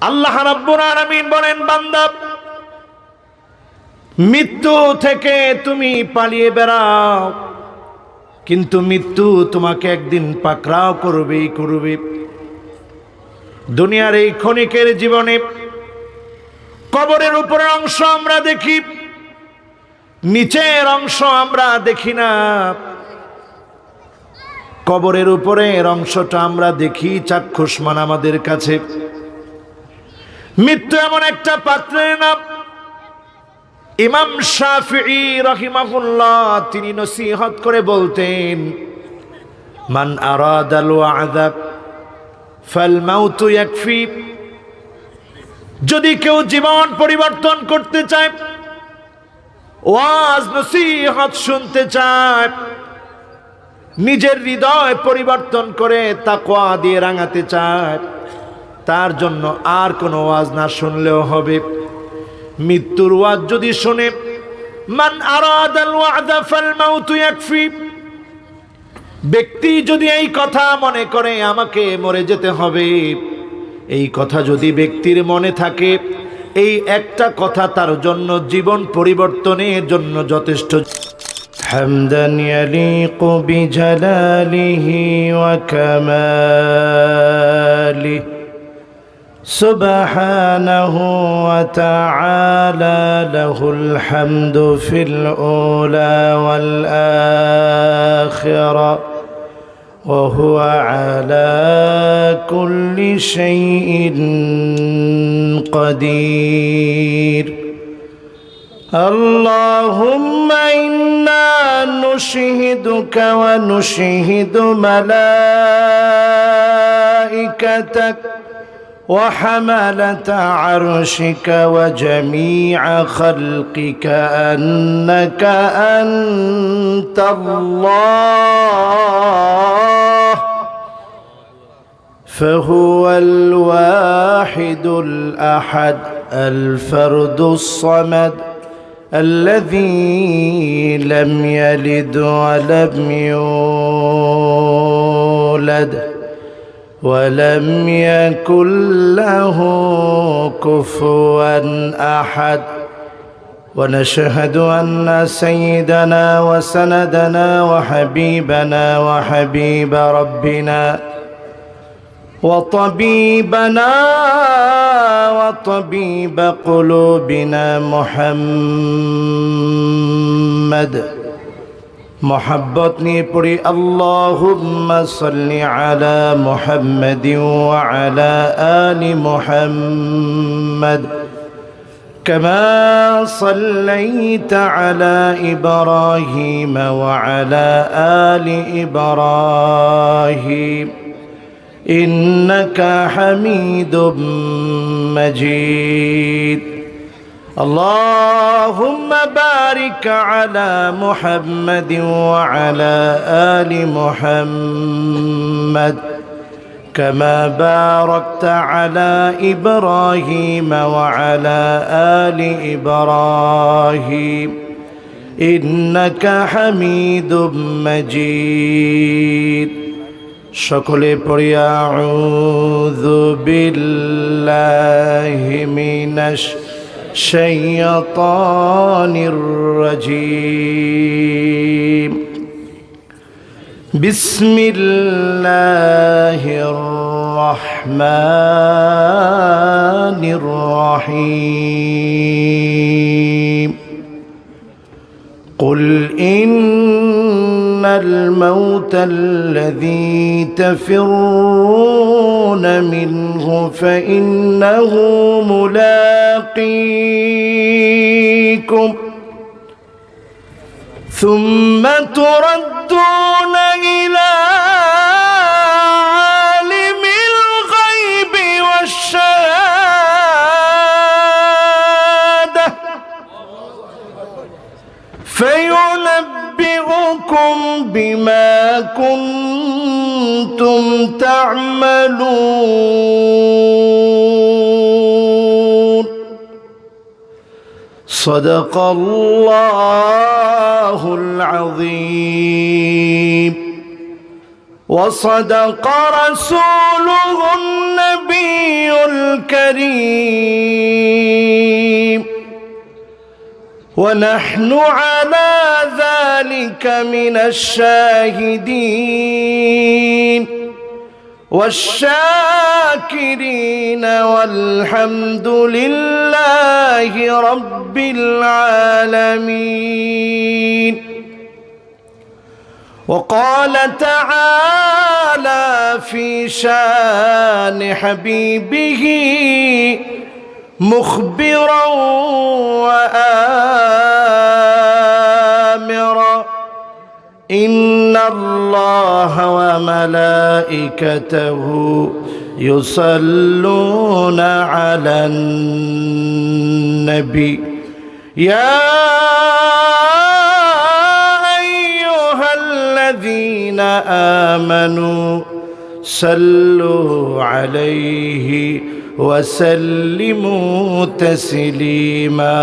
আল্লাহ রাব্বুল আলামিন বলেন, বান্দা মৃত্যু থেকে তুমি পালিয়ে বেড়াও, কিন্তু মৃত্যু তোমাকে একদিন পাকড়াও করবেই করবে। দুনিয়ার এই ক্ষণিকের জীবনে কবরের উপরের অংশ আমরা দেখি, নিচের অংশ আমরা দেখি না। কবরের উপরের অংশটা আমরা দেখি চাক্ষুষ্মান আমাদের কাছে। মৃত্যু এমন একটা পাত্রের নাম। ইমাম শাফিঈ রাহিমাহুল্লাহ তিনি নসিহত করে বলতেন, মান আরাদাল ওয়া'দা ফাল মাউতু ইয়াকফি। যদি কেউ জীবন পরিবর্তন করতে চায়, ওয়াজ নসিহত শুনতে চায়, নিজের হৃদয় পরিবর্তন করে তাকওয়া দিয়ে রাঙাতে চায়, তার জন্য আর কোনো ওয়াজ না শুনলেও হবে। মৃত্যুর ওয়াজ যদি শুনে, মান আরাদাল ওয়া'দা ফাল মাউতু ইয়াকফি, ব্যক্তি যদি এই কথা মনে করে আমাকে মরে যেতে হবে, এই কথা যদি ব্যক্তির মনে থাকে, এই একটা কথা তার জন্য জীবন পরিবর্তনের জন্য যথেষ্ট। হামদান ইয়ালিকু বিজালালিহি ওয়া কামালিহি সুবহানাহু ওয়া তাআলা লাহুল হামদু ফিল উলা ওয়াল আখিরা ওয়া হুয়া আলা কুল্লি শাইইন কাদির। আল্লাহুম্মা ইন্না নুশহিদুকা ওয়া নুশহিদু মালাইকাতাক وحملة عرشك وجميع خلقك أنك أنت الله، فهو الواحد الأحد الفرد الصمد الذي لم يلد ولم يولد ولم يكن له كفوا أحد. ونشهد أن سيدنا وسندنا وحبيبنا وحبيب ربنا وطبيبنا وطبيب قلوبنا محمد محبت نی پڑی اللهم صل على محمد وعلى آل محمد كما صليت على إبراهيم وعلى آل إبراهيم إنك حميد مجيد. اللهم بارك على محمد وعلى آل محمد كما باركت على إبراهيم وعلى آل إبراهيم إنك حميد مجيد. সকলে পড়ি আউযু বিল্লাহি মিনাশ শাইতানির রাজীম। বিসমিল্লাহির রহমানির রহিম। قل إن الموت الذي تفرون منه فإنه ملاقيكم ثم تردون إلى عالم الغيب والشهادة فينبئكم بما كنتم تعملون. صدق الله العظيم وصدق رسوله النبي الكريم ونحن على ذلك من الشاهدين والشاكرين والحمد لله رب العالمين. وقال تعالى في شان حبيبه مخبرا وآمرا إن الله وملائكته يصلون على النبي يا أيها الذين آمنوا صلوا عليه وسلموا تسليما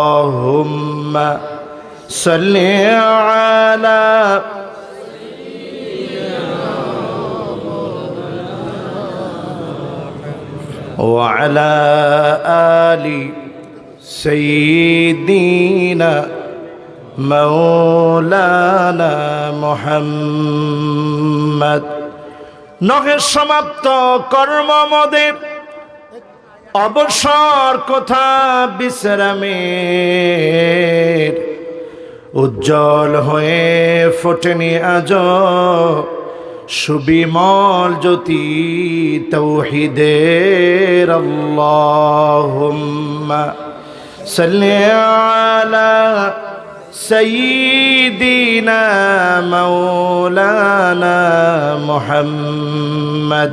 اللهم صل على وعلى آل سيدنا مولانا محمد নহে সমাপ্ত কর্ম মোদের অবসর কথা বিশ্রামের উজ্জ্বল হয়ে ফোটেনি আজ সুবিমল জ্যোতি তৌহিদের আল্লাহুম্মা সাল্লি আলা سيدنا مولانا محمد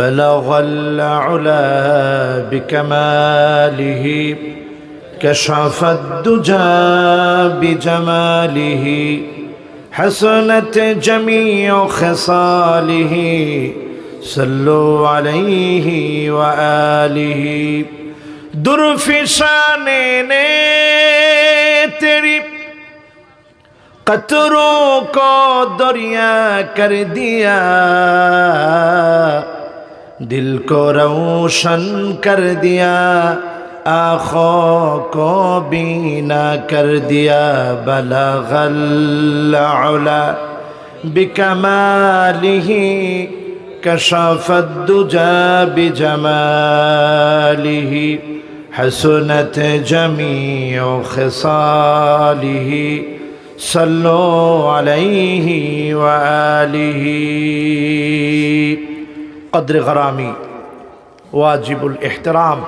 بلغ العلا بكماله كشف الدجى بجماله حسنت جميع خصاله صلوا عليه وآله درفشان نے تیری قطروں کو دریا کر دیا دل کو روشن کر دیا آنکھوں کو بینا کر دیا بلغ العلا بکمالہ کشف الدجى بجمالہ حسنت جمیع خصالہ صلوا علیہ وآلہ قدر غرامی واجب الاحترام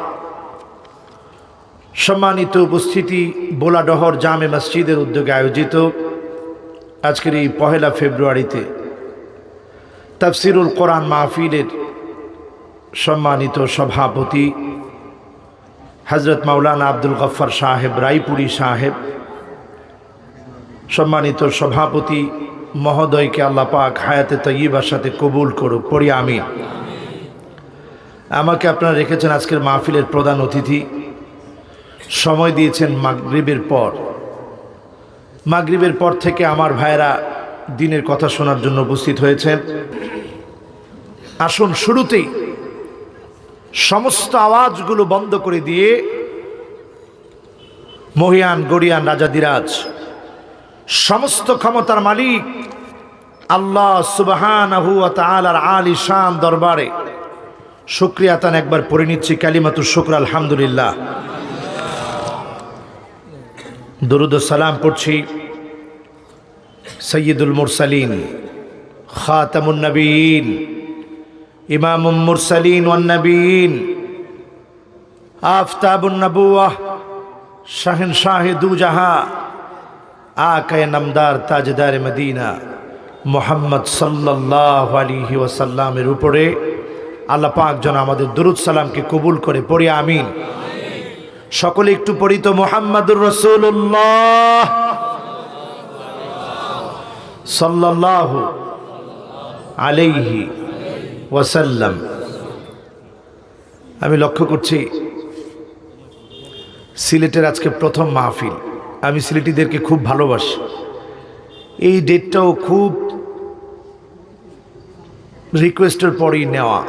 সম্মানিত উপস্থিতি বোলাডহর জামে মসজিদের উদ্যোগে আয়োজিত আজকের এই পহেলা ফেব্রুয়ারিতে তাফসিরুল কোরআন মাহফিলের সম্মানিত সভাপতি হযরত মাওলানা আব্দুল গফফার সাহেব রায়পুরি সাহেব, সম্মানিত সভাপতি মহোদয়কে আল্লাহ পাক হায়াতে তয়্যিবার সাথে কবুল করুক, পড়ি আমিন। আমাকে আপনারা রেখেছেন আজকের মাহফিলের প্রধান অতিথি, সময় দিয়েছেন মাগরিবের পর থেকে আমার ভাইরা দিনের কথা শোনার জন্য উপস্থিত হয়েছেন। আসুন শুরুতেই সমস্ত আওয়াজগুলো বন্ধ করে দিয়ে মহিয়ান গরিয়ান রাজাদিরাজ সমস্ত ক্ষমতার মালিক আল্লাহ সুবহানাহু ওয়া তাআলার আলী শান দরবারে শুকরিয়া আদান একবার পড়ে নিচ্ছি কালিমাতুশ শুকর আলহামদুলিল্লাহ। দরুদ ও সালাম পড়ছি সৈয়দুল মুরসালিন খাতামুন নবীন ইমামুল মুরসালিন ওয়ান নবীন আফতাবুন নবুওয়াহ শাহেনশাহ দু জাহা আকায়ে নামদার তাজদার মদিনা মুহাম্মদ সাল্লাল্লাহু আলাইহি ওয়াসাল্লামের উপরে আল্লাহ পাক যেন আমাদের দরুদ সালামকে কবুল করে, পড়ি আমিন। সকলে একটু পড়ি তো মুহাম্মাদুর রাসূলুল্লাহ সাল্লাল্লাহু আলাইহি ওয়াসাল্লাম। আমি লক্ষ্য করছি সিলেটের আজকে প্রথম মাহফিল। আমি সিলেটিদেরকে খুব ভালোবাসি। এই ডেটটাও খুব রিকোয়েস্টের পরেই নেওয়া।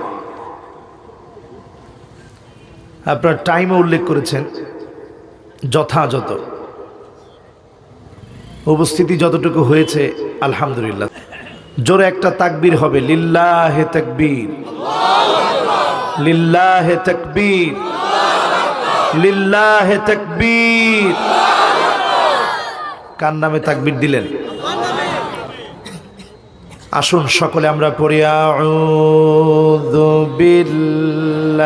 আপনার টাইমও উল্লেখ করেছেন যথাযথ, উপস্থিতি যতটুকু হয়েছে আলহামদুলিল্লাহ। জোরে একটা তাকবীর হবে, লিল্লাহে তাকবীর, লিল্লাহে তাকবীর, লিল্লাহে তাকবীর। কার নামে তাকবীর দিলেন? আসুন সকলে আমরা পড়ি, আউযু বিল্লাহি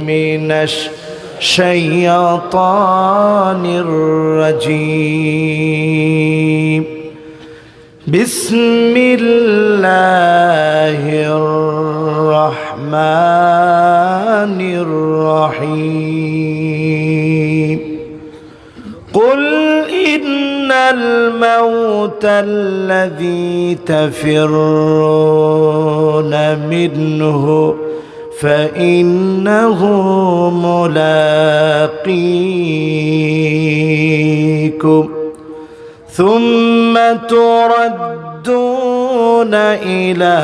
মিনাশ শাইতানির রাজীম, বিসমিল্লাহির রহমানির রহিম। قل إن الموت الذي تفرون منه فإنه ملاقيكم ثم تردون إلى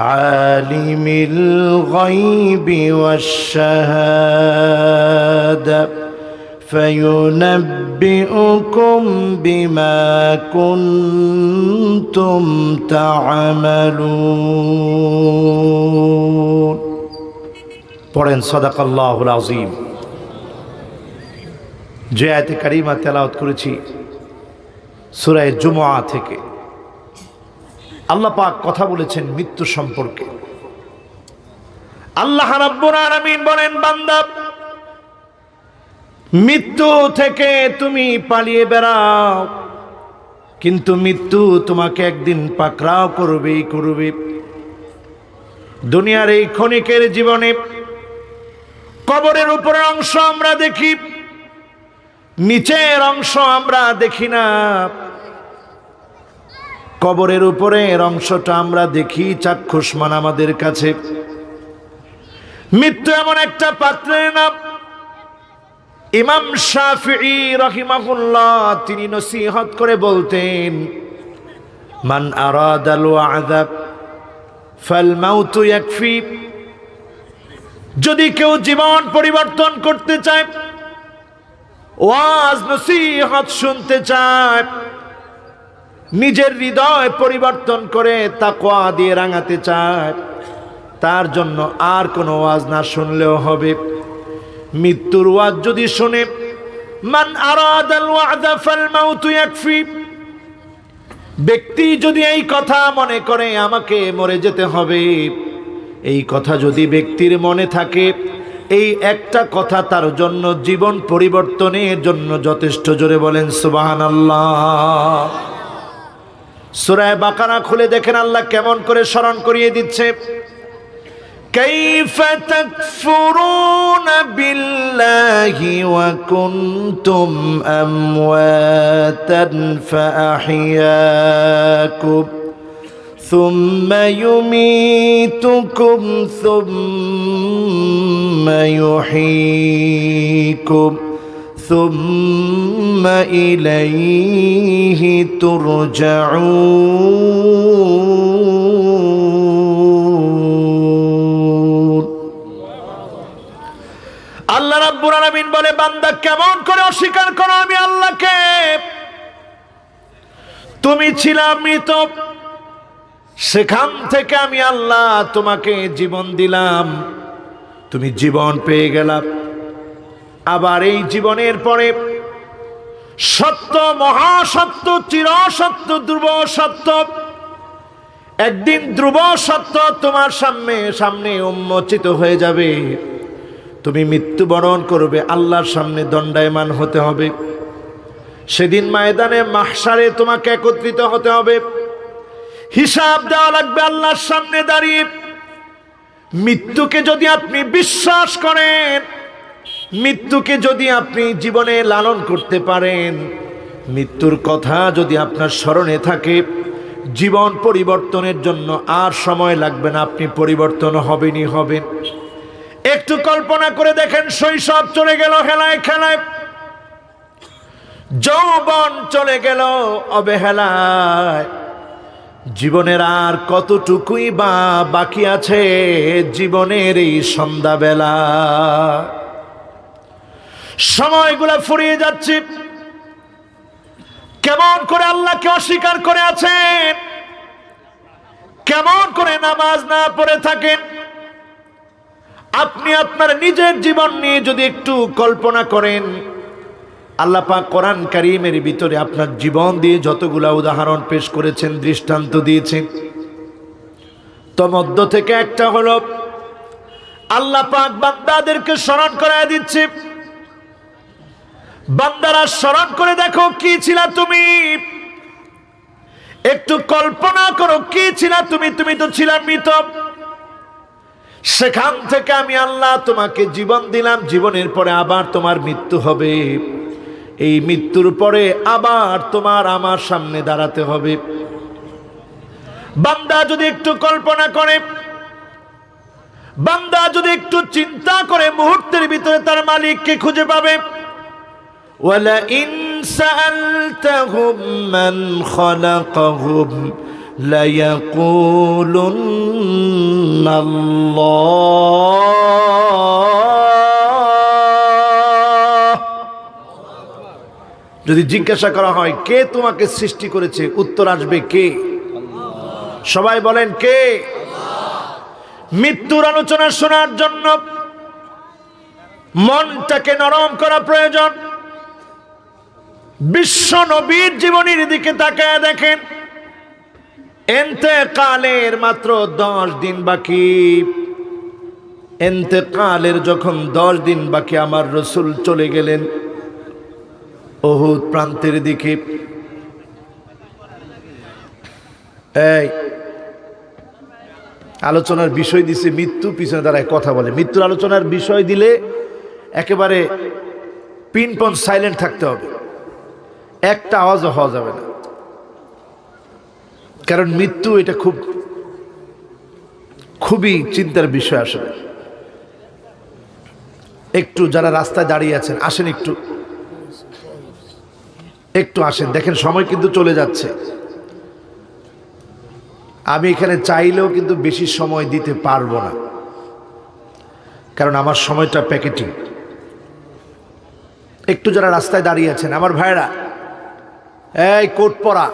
عالم الغيب والشهادة فينبئكم بما كنتم تعملون। পড়েন সাদাকাল্লাহুল আযীম। যে আয়াতে কারিমা তেলাওয়াত করেছি সূরা জুমআ থেকে, আল্লাহ পাক কথা বলেছেন মৃত্যু সম্পর্কে। আল্লাহ রাব্বুল আলামিন বলেন, বান্দা মৃত্যু থেকে তুমি পালিয়ে বেড়াও, কিন্তু মৃত্যু তোমাকে একদিন পাকড়াও করবেই করবে। দুনিয়ার এই ক্ষণিকের জীবনে কবরের উপরের অংশ আমরা দেখি, নিচের অংশ আমরা দেখি না। কবরের উপরের অংশটা আমরা দেখি, চাক্ষুষ্মান আমাদের কাছে। মৃত্যু এমন একটা পাত্রের নাম। ইমাম শাফিঈ রাহিমাহুল্লাহ তিনি নসিহত করে বলতেন, মান আরাদাল ওয়া'দা ফাল মাউতু ইয়াকফি। যদি কেউ জীবন পরিবর্তন করতে চায়, ওয়াজ নসিহত শুনতে চায়, নিজের হৃদয় পরিবর্তন করে তাকওয়া দিয়ে রাঙাতে চায়, তার জন্য আর কোনো ওয়াজ না শুনলেও হবে। মৃত্যুর ওয়াজ যদি শুনে, মান আরাদাল ওয়া'দা ফাল মাউতু ইয়াকফি, ব্যক্তি যদি এই কথা মনে করে আমাকে মরে যেতে হবে, এই কথা যদি ব্যক্তির মনে থাকে, এই একটা কথা তার জন্য জীবন পরিবর্তনের জন্য যথেষ্ট। জোরে বলেন সুবহানাল্লাহ। সূরা বাকারা খুলে দেখেন আল্লাহ কেমন করে স্মরণ করিয়ে দিচ্ছে, كيف تكفرون بالله وكنتم أمواتا فأحياكم ثم يميتكم ثم يحييكم ثم إليه ترجعون। আল্লাহ রাব্বুল আলামিন বলে, বান্দা কেমন করে অস্বীকার করো আমি আল্লাহকে? তুমি ছিলা মৃত, সেখান থেকে আমি আল্লাহ তোমাকে জীবন দিলাম, তুমি জীবন পেয়ে গেলা। আবার এই জীবনের পরে সত্য, মহাসত্য, চিরসত্য, ধ্রুব সত্য, একদিন ধ্রুব সত্য তোমার সামনে উন্মোচিত হয়ে যাবে। তুমি মৃত্যুবরণ করবে, আল্লাহর সামনে দণ্ডায়মান হতে হবে। সেদিন ময়দানে মাহশারে তোমাকে একত্রিত হতে হবে, হিসাব দেওয়া লাগবে আল্লাহর সামনে দাঁড়িয়ে। মৃত্যুকে যদি আপনি বিশ্বাস করেন, মৃত্যুকে যদি আপনি জীবনে লালন করতে পারেন, মৃত্যুর কথা যদি আপনার স্মরণে থাকে, জীবন পরিবর্তনের জন্য আর সময় লাগবে না, আপনি পরিবর্তন হবেনই হবেন। একটু কল্পনা করে দেখেন, শৈশব চলে গেল হেলায় খেলায়, যৌবন চলে গেল অবহেলায়, জীবনের আর কতটুকুই বা বাকি আছে জীবনের এই সন্ধ্যাবেলা। সময়গুলা ফুরিয়ে যাচ্ছে, কেমন করে আল্লাহকে অস্বীকার করে আছেন, কেমন করে নামাজ না পড়ে থাকেন। আপনি আপনার নিজের জীবন নিয়ে যদি একটু কল্পনা করেন, আল্লাহ পাক কোরআন কারীমের ভিতরে আপনার জীবন দিয়ে যতগুলা উদাহরণ পেশ করেছেন, দৃষ্টান্ত দিয়েছেন, তোর মধ্য থেকে একটা হলো আল্লাহ পাক বান্দাদেরকে স্মরণ করায় দিচ্ছে, বান্দারা স্মরণ করে দেখো কি ছিলা তুমি, একটু কল্পনা করো কি ছিলা তুমি, তুমি তো ছিলা মৃত, সেখান থেকে আমি আল্লাহ তোমাকে জীবন দিলাম, জীবনের পরে আবার তোমার মৃত্যু হবে, এই মৃত্যুর পরে আবার তোমার আমার সামনে দাঁড়াতে হবে। বান্দা যদি একটু কল্পনা করে, বান্দা যদি একটু চিন্তা করে, মুহূর্তের ভিতরে তার মালিককে খুঁজে পাবে। ওয়ালা ইন সাআলতাহুম মান খালাকাহুম লা ইয়াকুলুন্না আল্লাহ। যদি জিজ্ঞাসা করা হয় কে তোমাকে সৃষ্টি করেছে, উত্তর আসবে কে? সবাই বলেন কে? মৃত্যুর আলোচনা শোনার জন্য মনটাকে নরম করা প্রয়োজন। বিশ্ব নবীর জীবনীর দিকে তাকায় দেখেন, ইন্তেকালের মাত্র 10 দিন বাকি। ইন্তেকালের যখন 10 দিন বাকি, আমার রাসূল চলে গেলেন উহুদ প্রান্তের দিকে। এই আলোচনার বিষয় দিছে মৃত্যু, পিছনে দাঁড়ায় কথা বলে। মৃত্যুর আলোচনার বিষয় দিলে একেবারে পিনপন সাইলেন্ট থাকতে হবে, একটা আওয়াজও হওয়া যাবে না, কারণ মৃত্যু এটা খুবই চিন্তার বিষয়। আসলে একটু যারা রাস্তায় দাঁড়িয়ে আছেন আসেন, একটু আসেন, দেখেন সময় কিন্তু চলে যাচ্ছে। আমি এখানে চাইলেও কিন্তু বেশি সময় দিতে পারবো না, কারণ আমার সময়টা প্যাকেটিং। একটু যারা রাস্তায় দাঁড়িয়ে আছেন আমার ভাইরা, এই কোট পরা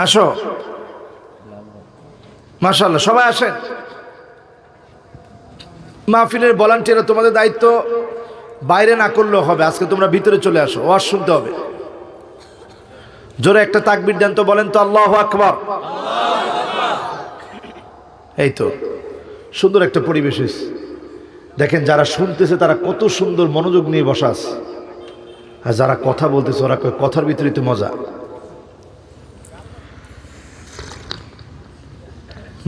আসো, মাশাআল্লাহ সবাই আসেন। মাহফিলের ভলান্টিয়ার, তোমাদের দায়িত্ব বাইরে না করলেও হবে, আজকে তোমরা ভিতরে চলে আসো, ওয়াজ শুনতে হবে। জোরে একটা তাকবীর দেন তো, বলেন তো আল্লাহু আকবার। এই তো সুন্দর একটা পরিবেশ। দেখেন যারা শুনতেছে তারা কত সুন্দর মনোযোগ নিয়ে বসা আছে, আর যারা কথা বলতেছে ওরা কথার ভিতরে তো মজা।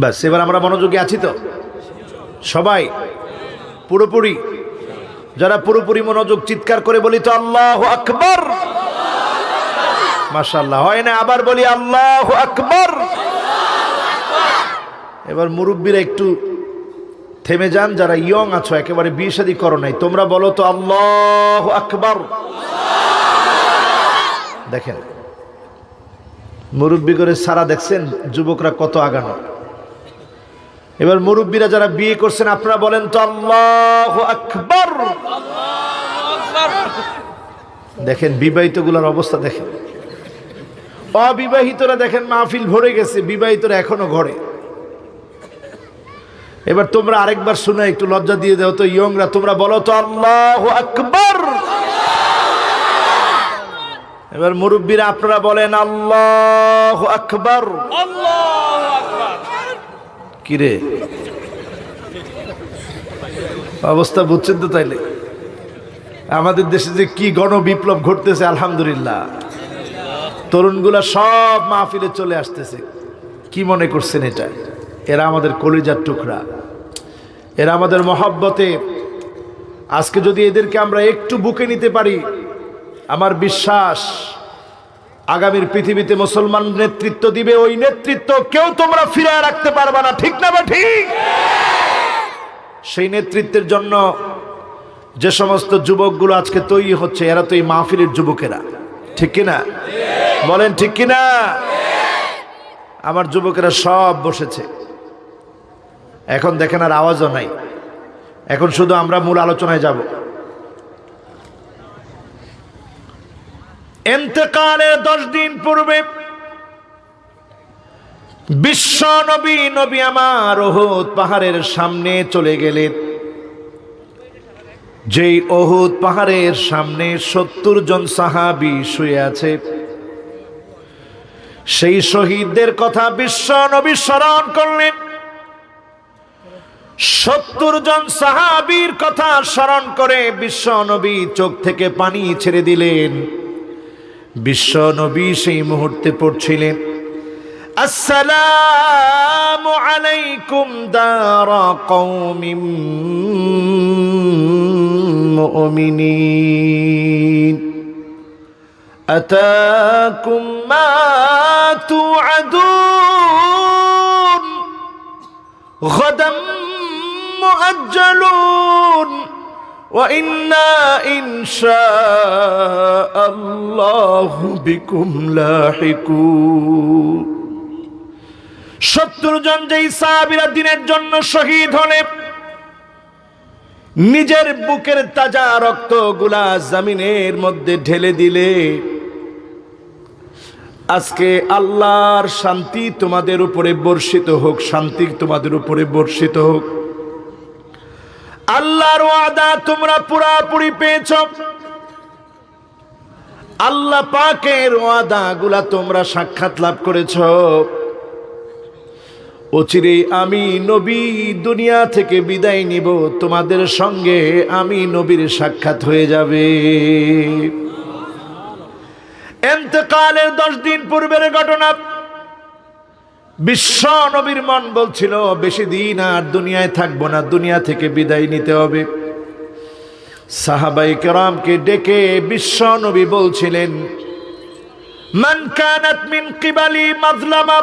ব্যাস, এবার আমরা মনোযোগী আছি তো সবাই পুরোপুরি? যারা পুরোপুরি মনোযোগ, চিৎকার করে বলি তো আল্লাহু আকবার। মাশাআল্লাহ, হয় না? আবার বলি আল্লাহু আকবার। এবার মুরব্বীরা একটু থেমে যান, যারা ইয়ং আছো, একেবারে বিয়ে শাদী করো নাই, তোমরা বলো তো আল্লাহু আকবার। দেখেন মুরব্বী করে সারা, দেখছেন যুবকরা কত আগানো। এবার মুরব্বীরা যারা বিয়ে করছেন আপনারা বলেন তো আল্লাহু আকবার। দেখেন বিবাহিত গুলার অবস্থা দেখেন, অবিবাহিতরা দেখেন মাহফিল ভরে গেছে, বিবাহিতরা এখনো ঘরে। এবার তোমরা আরেকবার শুনে একটু লজ্জা দিয়ে দাও তো ইয়ংরা, তোমরা বলো তো আল্লাহু আকবার। এবার মুরব্বীরা আপনারা বলেন আল্লাহু আকবার। কিরে অবস্থা বুঝছেন তো? তাইলে আমাদের দেশে যে কি গণ বিপ্লব ঘটতেছে, আলহামদুলিল্লাহ। তরুণগুলা সব মাহফিলে চলে আসতেছে। কি মনে করছেন এটা? এরা আমাদের কলিজার টুকরা, এরা আমাদের মহব্বতে। আজকে যদি এদেরকে আমরা একটু বুকে নিতে পারি, আমার বিশ্বাস আগামীর পৃথিবীতে মুসলমান নেতৃত্ব দিবে, ওই নেতৃত্ব কেউ তোমরা ফিরিয়ে রাখতে পারবে না, ঠিক না? বা ঠিক? সেই নেতৃত্বের জন্য যে সমস্ত যুবকগুলো আজকে তৈরি হচ্ছে, এরা তো এই মাহফিলের যুবকেরা, ঠিক কিনা? বলেন ঠিক কিনা? আমার যুবকেরা সব বসেছে, এখন দেখেন আর আওয়াজও নাই, এখন শুধু আমরা মূল আলোচনায় যাব। ইন্তেকালের 10 দিন পূর্বে বিশ্ব নবী আমার উহুদ পাহাড়ের সামনে চলে গেলেন। যেই উহুদ পাহাড়ের সামনে 70 জন সাহাবী শুয়ে আছে, সেই শহীদদের কথা বিশ্ব নবী স্মরণ করলেন। 70 জন সাহাবীর কথা স্মরণ করে বিশ্ব নবী চোখ থেকে পানি ছেড়ে দিলেন। বিশ্ব নবী সেই মুহূর্তে পড়ছিলেন, আসসালামু আলাইকুম দারা কওমিন মুমিনিন আতাকুম মা তুআদুন গাদাম মুআজ্জালুন وإنا إن شاء الله بكم لاحقون। 70 জন যেই সাহাবীরা দিনের জন্য শহীদ হলে নিজের বুকের তাজা রক্তগুলা জমিনের মধ্যে ঢেলে দিলে, আজকে আল্লাহর শান্তি তোমাদের উপরে বর্ষিত হোক, শান্তি তোমাদের উপরে বর্ষিত হোক। আল্লাহর ওয়াদা তোমরা পুরাপুরি পেয়েছ, আল্লাহ পাকের ওয়াদাগুলা তোমরা সাক্ষাৎ লাভ করেছ। অচিরেই আমি নবী দুনিয়া থেকে বিদায় নিব, তোমাদের সঙ্গে আমি নবীর সাক্ষাৎ হয়ে যাবে। ইন্তেকালের 10 দিন পূর্বের ঘটনা। বিশ্ব নবীর মন বলছিল বেশি দিন আর দুনিয়ায় থাকবো না, দুনিয়া থেকে বিদায় নিতে হবে। সাহাবায়ে কেরামকে ডেকে বিশ্ব নবী বলছিলেন, মান কানাত মিন কিবালি মাজলামা,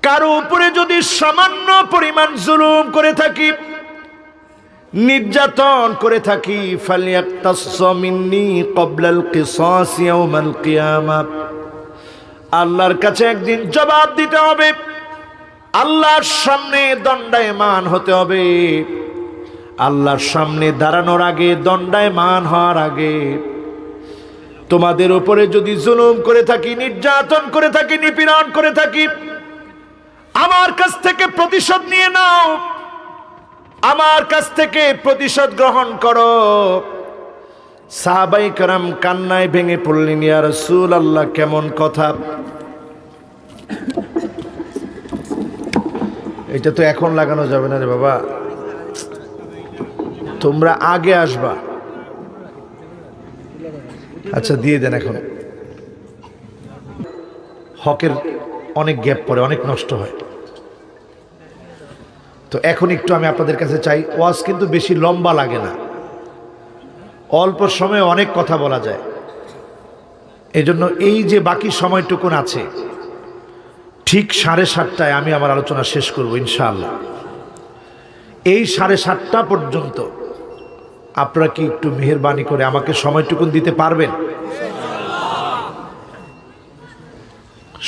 কারো উপরে যদি সামান্য পরিমাণ জুলুম করে থাকি, নির্যাতন করে থাকি, ফালিয়াক্তাস মিন্নি ক্বাবলাল কিসাস ইয়াউমাল কিয়ামাহ, আল্লাহর কাছে একদিন জবাব দিতে হবে, আল্লাহর সামনে দণ্ডায়মান হতে হবে। আল্লাহর সামনে দাঁড়ানোর আগে, দণ্ডায়মান হওয়ার আগে তোমাদের উপরে যদি জুলুম করে থাকি, নির্যাতন করে থাকি, নিপীড়ন করে থাকি, আমার কাছ থেকে প্রতিশোধ নিয়ে নাও, আমার কাছ থেকে প্রতিশোধ গ্রহণ করো। সাহাবায়ে কেরাম কান্নায় ভেঙে পড়লেন, ইয়া রাসূলুল্লাহ কেমন কথা, এটা তো এখন লাগানো যাবে না রে বাবা, তোমরা আগে আসবা। আচ্ছা দিয়ে দেন, এখন হকের অনেক গ্যাপ পড়ে, অনেক নষ্ট হয়। তো এখন একটু আমি আপনাদের কাছে চাই, ওয়াজ কিন্তু বেশি লম্বা লাগে না, অল্প সময়ে অনেক কথা বলা যায়। এজন্য এই যে বাকি সময়টুকুন আছে, ঠিক 7:30টায় আমি আমার আলোচনা শেষ করব ইনশাআল্লাহ। এই 7:30টা পর্যন্ত আপনারা কি একটু মেহেরবানি করে আমাকে সময়টুকুন দিতে পারবেন?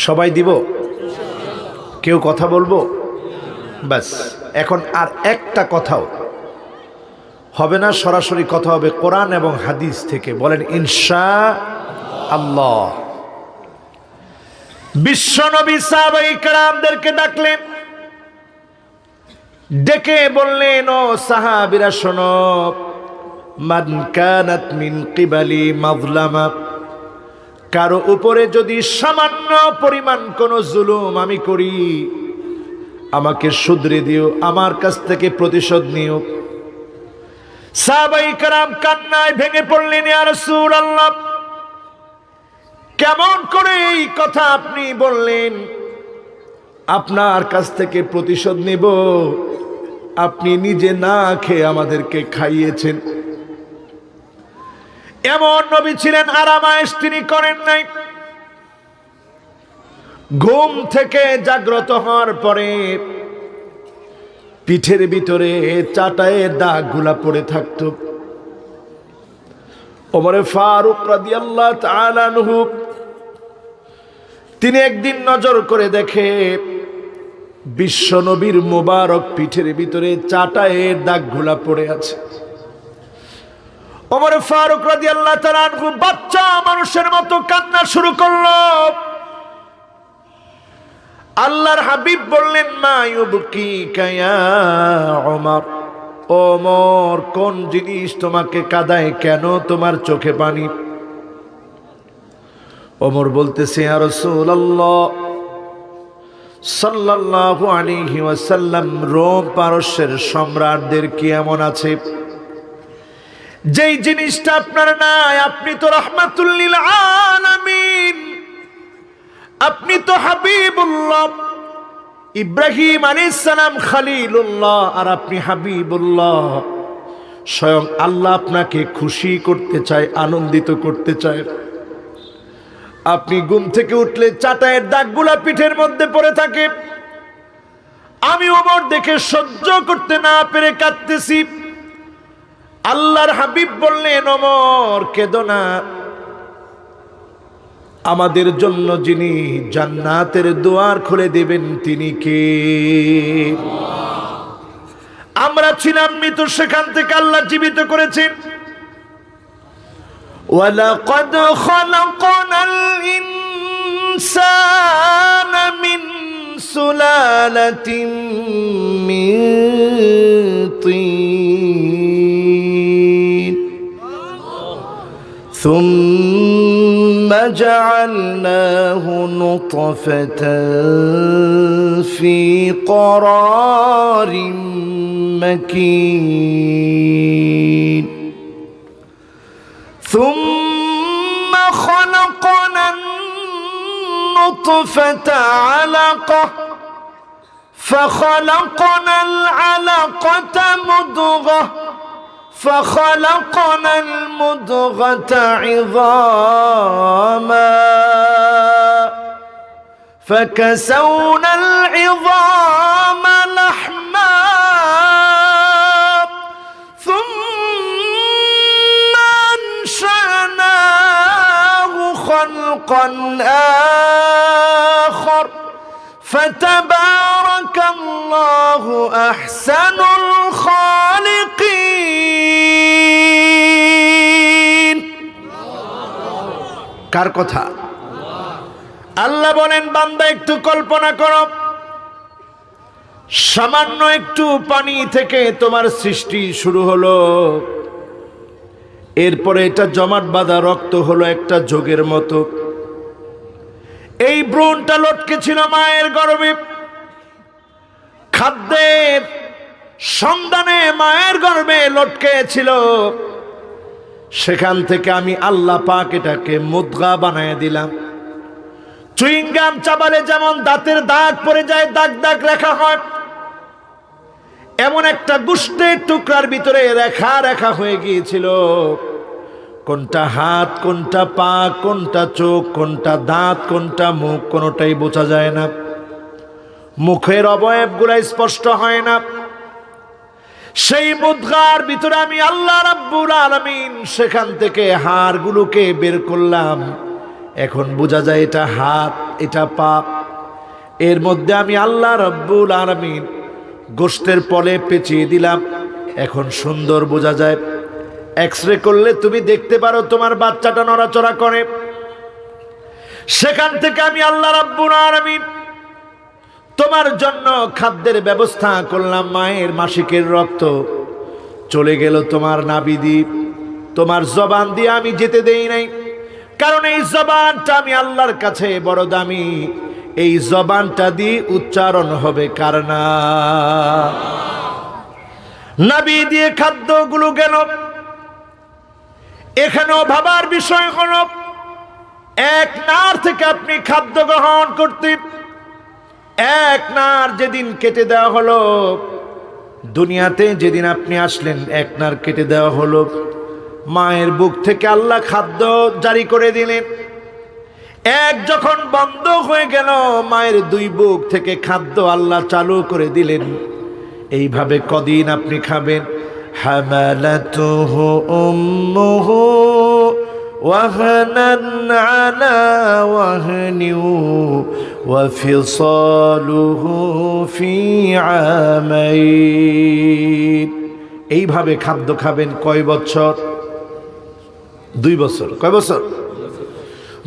সবাই দিব? কেউ কথা বলবো? ব্যাস, এখন আর একটা কথাও হবে না, সরাসরি কথা হবে কোরআন এবং হাদিস থেকে। বলেন ইনশাআল্লাহ। বিশ্বনবী সাহাবায়ে কেরামদেরকে ডাকলেন, ডেকে বললেন, ও সাহাবীরা শোনো, মান কানাত মিন কিবালি মাজলামা, কারো উপরে যদি সামান্য পরিমাণ কোনো জুলুম আমি করি, আমাকে শুধরে দিও, আমার কাছ থেকে প্রতিশোধ নিও। সাহাবায়ে কেরাম কান্নায় ভেঙে পড়লেন, ইয়া রাসূলুল্লাহ কেমন করে এই কথা আপনি বললেন, আপনার কাছ থেকে প্রতিশোধ নিব, আপনি নিজে না খেয়ে আমাদেরকে খাইয়েছেন। এমন নবী ছিলেন আরামায়েশ তিনি করেন নাই। ঘুম থেকে জাগ্রত হওয়ার পরে পিঠের ভিতরে চাটায়ের দাগগুলা পড়ে থাকতো। ওমর ফারুক রাদিয়াল্লাহু তাআলা আনহু তিনি একদিন নজর করে দেখে বিশ্ব নবীর মোবারক পিঠের ভিতরে চাটায়ের দাগগুলা পড়ে আছে। ওমর ফারুক রাদিয়াল্লাহু তাআলা আনহু বাচ্চা মানুষের মতো কান্না শুরু করলো। আল্লাহর হাবিব বললেন, মা ইউবকিকা ইয়া ওমর, ওমর কোন জিনিস তোমাকে কাঁদায়, কেন তোমার চোখে পানি? ওমর বলতেছে, ইয়া রাসূলুল্লাহ সাল্লাল্লাহু আলাইহি ওয়াসাল্লাম, রোম পারস্যের সম্রাটদের কি এমন আছে যেই জিনিসটা আপনার নাই? আপনি তো রাহমাতুল লিল আলামিন, আপনি তো হাবিবুল্লাহ, ইব্রাহিম আলাইহিস সালাম খলিলুল্লাহ, আর আপনি হাবিবুল্লাহ। স্বয়ং আল্লাহ আপনাকে খুশি করতে চায়, আনন্দিত করতে চায়। আপনি ঘুম থেকে উঠলে চাটায়ের দাগগুলা পিঠের মধ্যে পড়ে থাকে। আমি ওমর দেখে সহ্য করতে না পেরে কাঁদতেছি। আল্লাহর হাবিব বললেন, ওমর কেঁদো না, আমাদের জন্য যিনি জান্নাতের দুয়ার খুলে দেবেন তিনি কে? আমরা ছিলাম মৃত, সেখান থেকে আল্লাহ জীবিত করেছেন। ওয়ালাকাদ খালাকনাল ইনসানা মিন সুলালাতিন মিন তিন সুম্মা জাআলনাহু নুতফাতান ফি ক্বরারিন মাকিন ثم خلقنا النطفة علقة فخلقنا العلقة مضغة فخلقنا المضغة عظاما فكسونا العظام لحما خلقا آخر فتبارك الله أحسن الخالقين। কার কথা? আল্লাহ বলেন, বান্দা একটু কল্পনা করো, সামান্য একটু পানি থেকে তোমার সৃষ্টি শুরু হলো, এরপরে এটা জমাট বাঁধা রক্ত হলো একটা যোগের মতো। এই ভ্রূণটা লটকে ছিল মায়ের গর্ভে, খাদ্যের সন্ধানে মায়ের গর্ভে লটকে ছিল। সেখান থেকে আমি আল্লাহ পাক এটাকে মুদগা বানায় দিলাম। চুইংগাম চাবালে যেমন দাঁতের দাগ পড়ে যায়, দাগ দাগ রেখা হয়, এমন একটা গোশতের টুকরার ভিতরে রেখা রেখা হয়ে গিয়েছিল। কোনটা হাত, কোনটা পা, কোনটা চোখ, কোনটা দাঁত, কোনটা মুখ, কোনটাই বোঝা যায় না। মুখের অবয়বগুলা স্পষ্ট হয় না। সেই মুদগার ভিতরে আমি আল্লাহ রাব্বুল আলামিন সেখান থেকে হাড়গুলোকে বের করলাম। এখন বোঝা যায় এটা হাত, এটা পা। এর মধ্যে আমি আল্লাহ রাব্বুল আলামিন গোশতের পলে পেঁচিয়ে দিলাম। এখন সুন্দর বোঝা যায়। এক্সরে করলে তুমি দেখতে পারো তোমার বাচ্চাটা নড়াচড়া করে। সেখান থেকে আমি আল্লাহ রাব্বুল আলামিন তোমার জন্য খাদ্যের ব্যবস্থা করলাম। মায়ের মাসিকের রক্ত চলে গেল তোমার নাভি দিয়ে, তোমার জবান দিয়ে আমি যেতে দেই নাই, কারণ এই জবানটা আমি আল্লাহর কাছে বড় দামি। এই জবানটা দিয়ে উচ্চারণ হবে কার নাম? নাভি দিয়ে খাদ্যগুলো গেল। এখানেও ভাবার বিষয় হলো, এক নার থেকে আপনি খাদ্য গ্রহণ করতেন, এক নার যেদিন কেটে দেওয়া হলো, দুনিয়াতে যেদিন আপনি আসলেন এক নার কেটে দেওয়া হলো, মায়ের বুক থেকে আল্লাহ খাদ্য জারি করে দিলেন। এক যখন বন্ধ হয়ে গেল, মায়ের দুই বুক থেকে খাদ্য আল্লাহ চালু করে দিলেন। এইভাবে কদিন আপনি খাবেন? হামালাতুহু উম্মুহু ওয়াহনান আলা ওয়াহনিন ওয়া ফিসালুহু ফি আমাইন। এইভাবে খাদ্য খাবেন কয় বছর? 2 বছর। কয় বছর?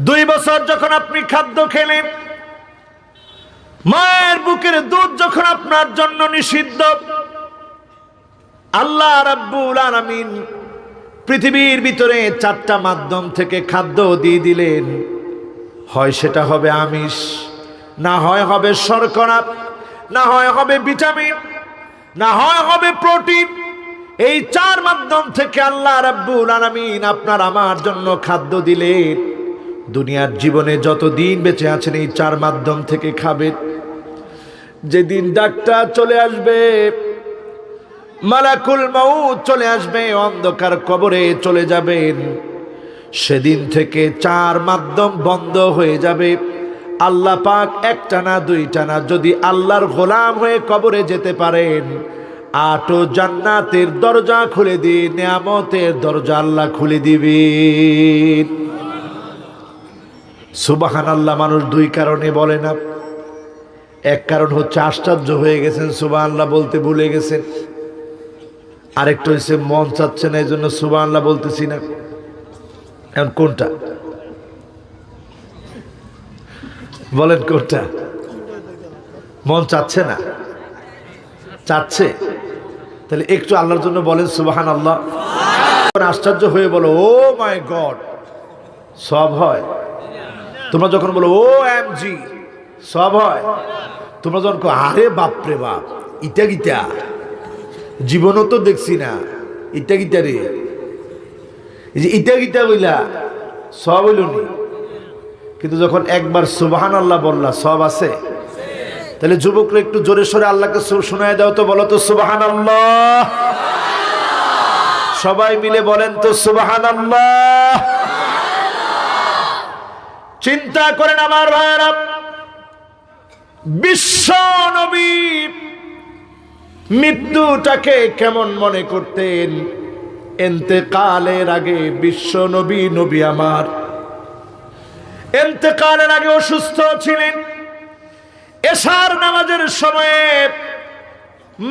2 বছর যখন আপনি খাদ্য খেলেন, মায়ের বুকের দুধ যখন আপনার জন্য নিষিদ্ধ, আল্লাহ রাব্বুল আলামিন পৃথিবীর ভিতরে 4টা মাধ্যম থেকে খাদ্য দিয়ে দিলেন। হয় সেটা হবে আমিষ, না হয় হবে শর্করা, না হয় হবে ভিটামিন, না হয় হবে প্রোটিন। এই 4 মাধ্যম থেকে আল্লাহ রাব্বুল আলামিন আপনার আমার জন্য খাদ্য দিলেন। দুনিয়ার জীবনে যতদিন বেঁচে আছেন এই 4 মাধ্যম থেকে খাবেন। যেদিন ডাক্তার চলে আসবে, মালাকুল মাউত চলে আসবে, অন্ধকার কবরে চলে যাবেন, সেদিন থেকে 4 মাধ্যম বন্ধ হয়ে যাবে। আল্লাহ পাক একটা না 2টা না, যদি আল্লাহর গোলাম হয়ে কবরে যেতে পারেন, 8 জান্নাতের দরজা খুলে দিয়ে নিয়ামতের দরজা আল্লাহ খুলে দিবেন। সুবহানাল্লাহ। মানুষ 2 কারণে বলে না। এক কারণ হচ্ছে আশ্চর্য হয়ে গেছেন, সুবহানাল্লাহ বলতে ভুলে গেছেন। আরেকটা হচ্ছে মন চাচ্ছে না, এই জন্য সুবহানাল্লাহ বলতেছি না। এখন কোনটা বলেন? কোনটা? মন চাচ্ছে না? চাচ্ছে? তাহলে একটু আল্লাহর জন্য বলেন সুবহানাল্লাহ। আশ্চর্য হয়ে বলো ও মাই গড, সব হয়। তোমরা যখন বলো ও এমজি, সব হয়। তোমরা যখন আরে বাপরে বাপ, ইটা গিটা জীবনও তো দেখছি না, ইটা গিটা রে, এই যে ইটা গিটা বইলা সব হইল নি। কিন্তু যখন একবার সুবহানাল্লাহ বললা, সব আছে। তাহলে যুবকরা একটু জোরে সোরে আল্লাহকে শোনায় দাও তো, বলো তো সুবহানাল্লাহ। সবাই মিলে বলেন তো সুবহানাল্লাহ। চিন্তা করেন আমার ভাইয়েরা, বিশ্ব নবী মৃত্যুটাকে কেমন মনে করতেন। ইন্তেকালের আগে বিশ্ব নবী, নবী আমার ইন্তেকালের আগে অসুস্থ ছিলেন। এশার নামাজের সময়ে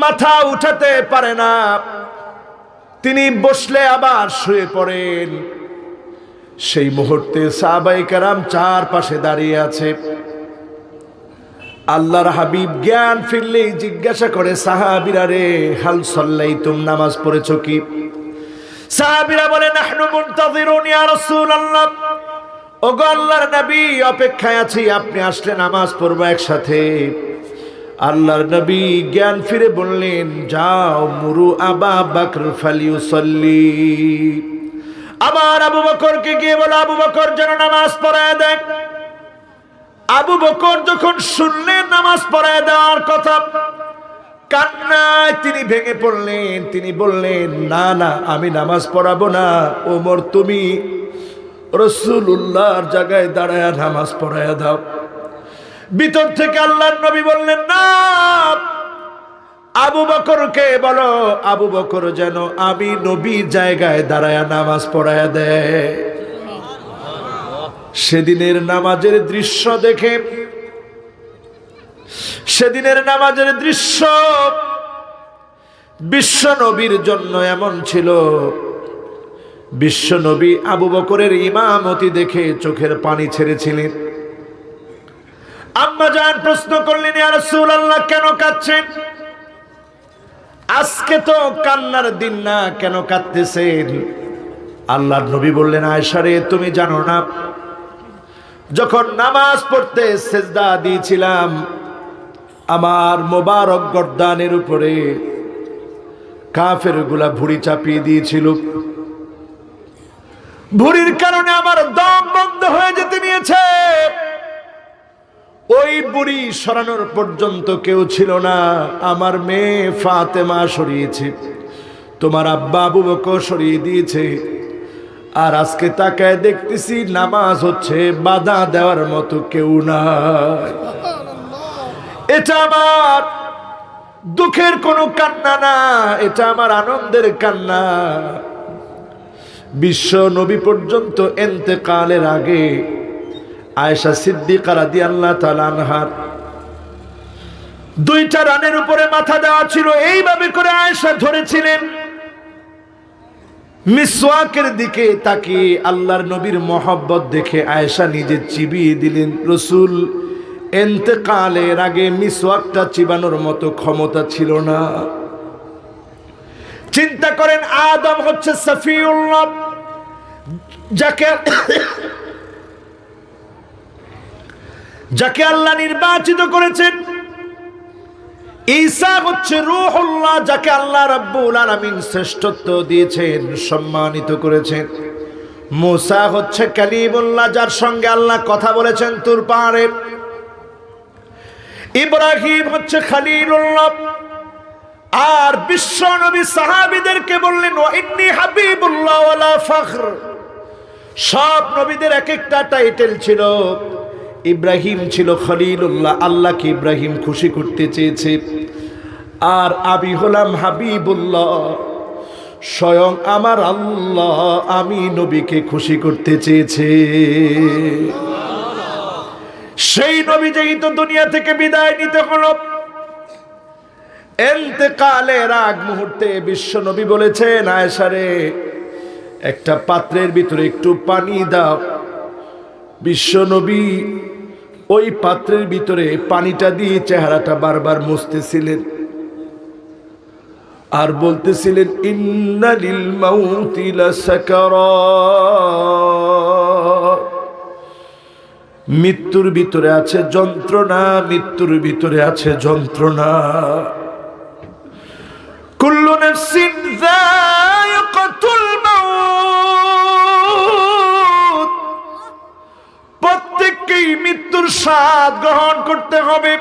মাথা উঠাতে পারে না, তিনি বসলে আবার শুয়ে পড়েন। সেই মুহূর্তে সাহাবায়ে কেরাম চারপাশে দাঁড়িয়ে আছে। আল্লাহর হাবিব জ্ঞান ফিরলেই জিজ্ঞাসা করে, সাহাবীরা রে, হাল সাল্লাইতুম, নামাজ পড়েছো কি? সাহাবীরা বলে, নাহনু মুনতাযিরুন ইয়া রাসূলুল্লাহ, ওগো আল্লাহর নবী, অপেক্ষায় আছি, আপনি আসলে নামাজ পড়বো একসাথে। আল্লাহর নবী জ্ঞান ফিরে বললেন, যাও মুরু আবা বকর ফালিউসাল্লি, আমার আবু বকরকে গিয়ে বলো আবু বকর যেন নামাজ পড়ায় দেয়। আবু বকর যখন শুনলেন নামাজ পড়ায় দেওয়ার কথা, কান্নায় তিনি ভেঙে পড়লেন। তিনি বললেন, না না, আমি নামাজ পড়াবো না। ওমর, তুমি রাসূলুল্লাহর জায়গায় দাঁড়ায় নামাজ পড়ায় দাও। ভিতর থেকে আল্লাহর নবী বললেন, না, আবু বকরকে বলো, আবু বকর যেন আমি নবীর জায়গায় দাঁড়ায় নামাজ পড়ায় দেয়। সেদিনের নামাজের দৃশ্য দেখে, সেদিনের নামাজের দৃশ্য বিশ্ব নবীর জন্য এমন ছিল, বিশ্ব নবী আবু বকরের ইমামতি দেখে চোখের পানি ছেড়েছিলেন। আম্মা জান প্রশ্ন করলেন, ইয়া রাসূলুল্লাহ, কেন কাঁদছেন? আজকে তো কান্নার দিন না, কেন কাঁদতেছেন? আল্লাহর নবী বললেন, আয়েশা রে, তুমি জানো না, যখন নামাজ পড়তে সেজদা দিয়েছিলাম, আমার মোবারক গর্দানের উপরে কাফেরগুলা ভুঁড়ি চাপিয়ে দিয়েছিল। ভুঁড়ির কারণে আমার দম বন্ধ হয়ে যেতে নিয়েছে। ওই বুড়ি সরানোর পর্যন্ত কেউ ছিল না। আমার মেয়ে ফাতেমা সরিয়েছে, তোমার আব্বা আবু বকর সরিয়ে দিয়েছে। আর আজকে তাকায় দেখতেছি নামাজ হচ্ছে বাধা দেওয়ার মতো কেউ নাই। এটা আমার দুঃখের কোনো কান্না না, এটা আমার আনন্দের কান্না। বিশ্ব নবী পর্যন্ত ইন্তেকালের আগে আয়েশা সিদ্দিকা রাদিয়াল্লাহু তাআলা আনহার দুইটা রানের উপরে মাথা দেওয়া ছিল, এইভাবে করে আয়েশা ধরেছিলেন। মিসওয়াকের দিকে তাকিয়ে আল্লাহর নবীর মহব্বত দেখে আয়েশা নিজে চিবিয়ে দিলেন। রাসূল ইন্তেকালের আগে মিসওয়াকটা চিবানোর মতো ক্ষমতা ছিল না। চিন্তা করেন, আদম হচ্ছে সফিউল্লাহ, যাকে আল্লাহ নির্বাচিত করেছেন। ঈসা হচ্ছে রূহুল্লাহ, যাকে আল্লাহ রাব্বুল আলামিন শ্রেষ্ঠত্ব দিয়েছেন, সম্মানিত করেছেন। মুসা হচ্ছে কালিমুল্লাহ, যার সঙ্গে আল্লাহ কথা বলেছেন তুর পাহাড়ে। ইব্রাহিম হচ্ছে খলিলুল্লাহ। আর বিশ্ব নবী সাহাবীদেরকে বললেন ওয়া ইন্নী হাবিবুল্লাহ ওয়ালা ফখর। সব নবীদের এক একটা টাইটেল ছিল। ইব্রাহিম ছিল খলিলুল্লাহ, আল্লাহকে ইব্রাহিম খুশি করতে চেয়েছে। আর আমি হলাম হাবিবুল্লাহ, স্বয়ং আমার আল্লাহ আমি নবীকে খুশি করতে চেয়েছে। সেই নবী যেই তো দুনিয়া থেকে বিদায় নিতে হলো, ইন্তেকালের আগ মুহূর্তে বিশ্ব নবী বলেছেন আয়েশা রে, একটা পাত্রের ভিতরে একটু পানি দাও। বিশ্ব নবী ওই পাত্রের ভিতরে পানিটা দিয়ে চেহারাটা বারবার মুছতেছিলেন আর বলতেছিলেন ইন্না লিল মাউতি লাসাকারাত। মৃত্যুর ভিতরে আছে যন্ত্রণা, মৃত্যুর ভিতরে আছে যন্ত্রণা। কুল্লু নাফসিন যায়িকাতুল মাউত, প্রত্যেককেই মৃত্যুর স্বাদ গ্রহণ করতে হবে।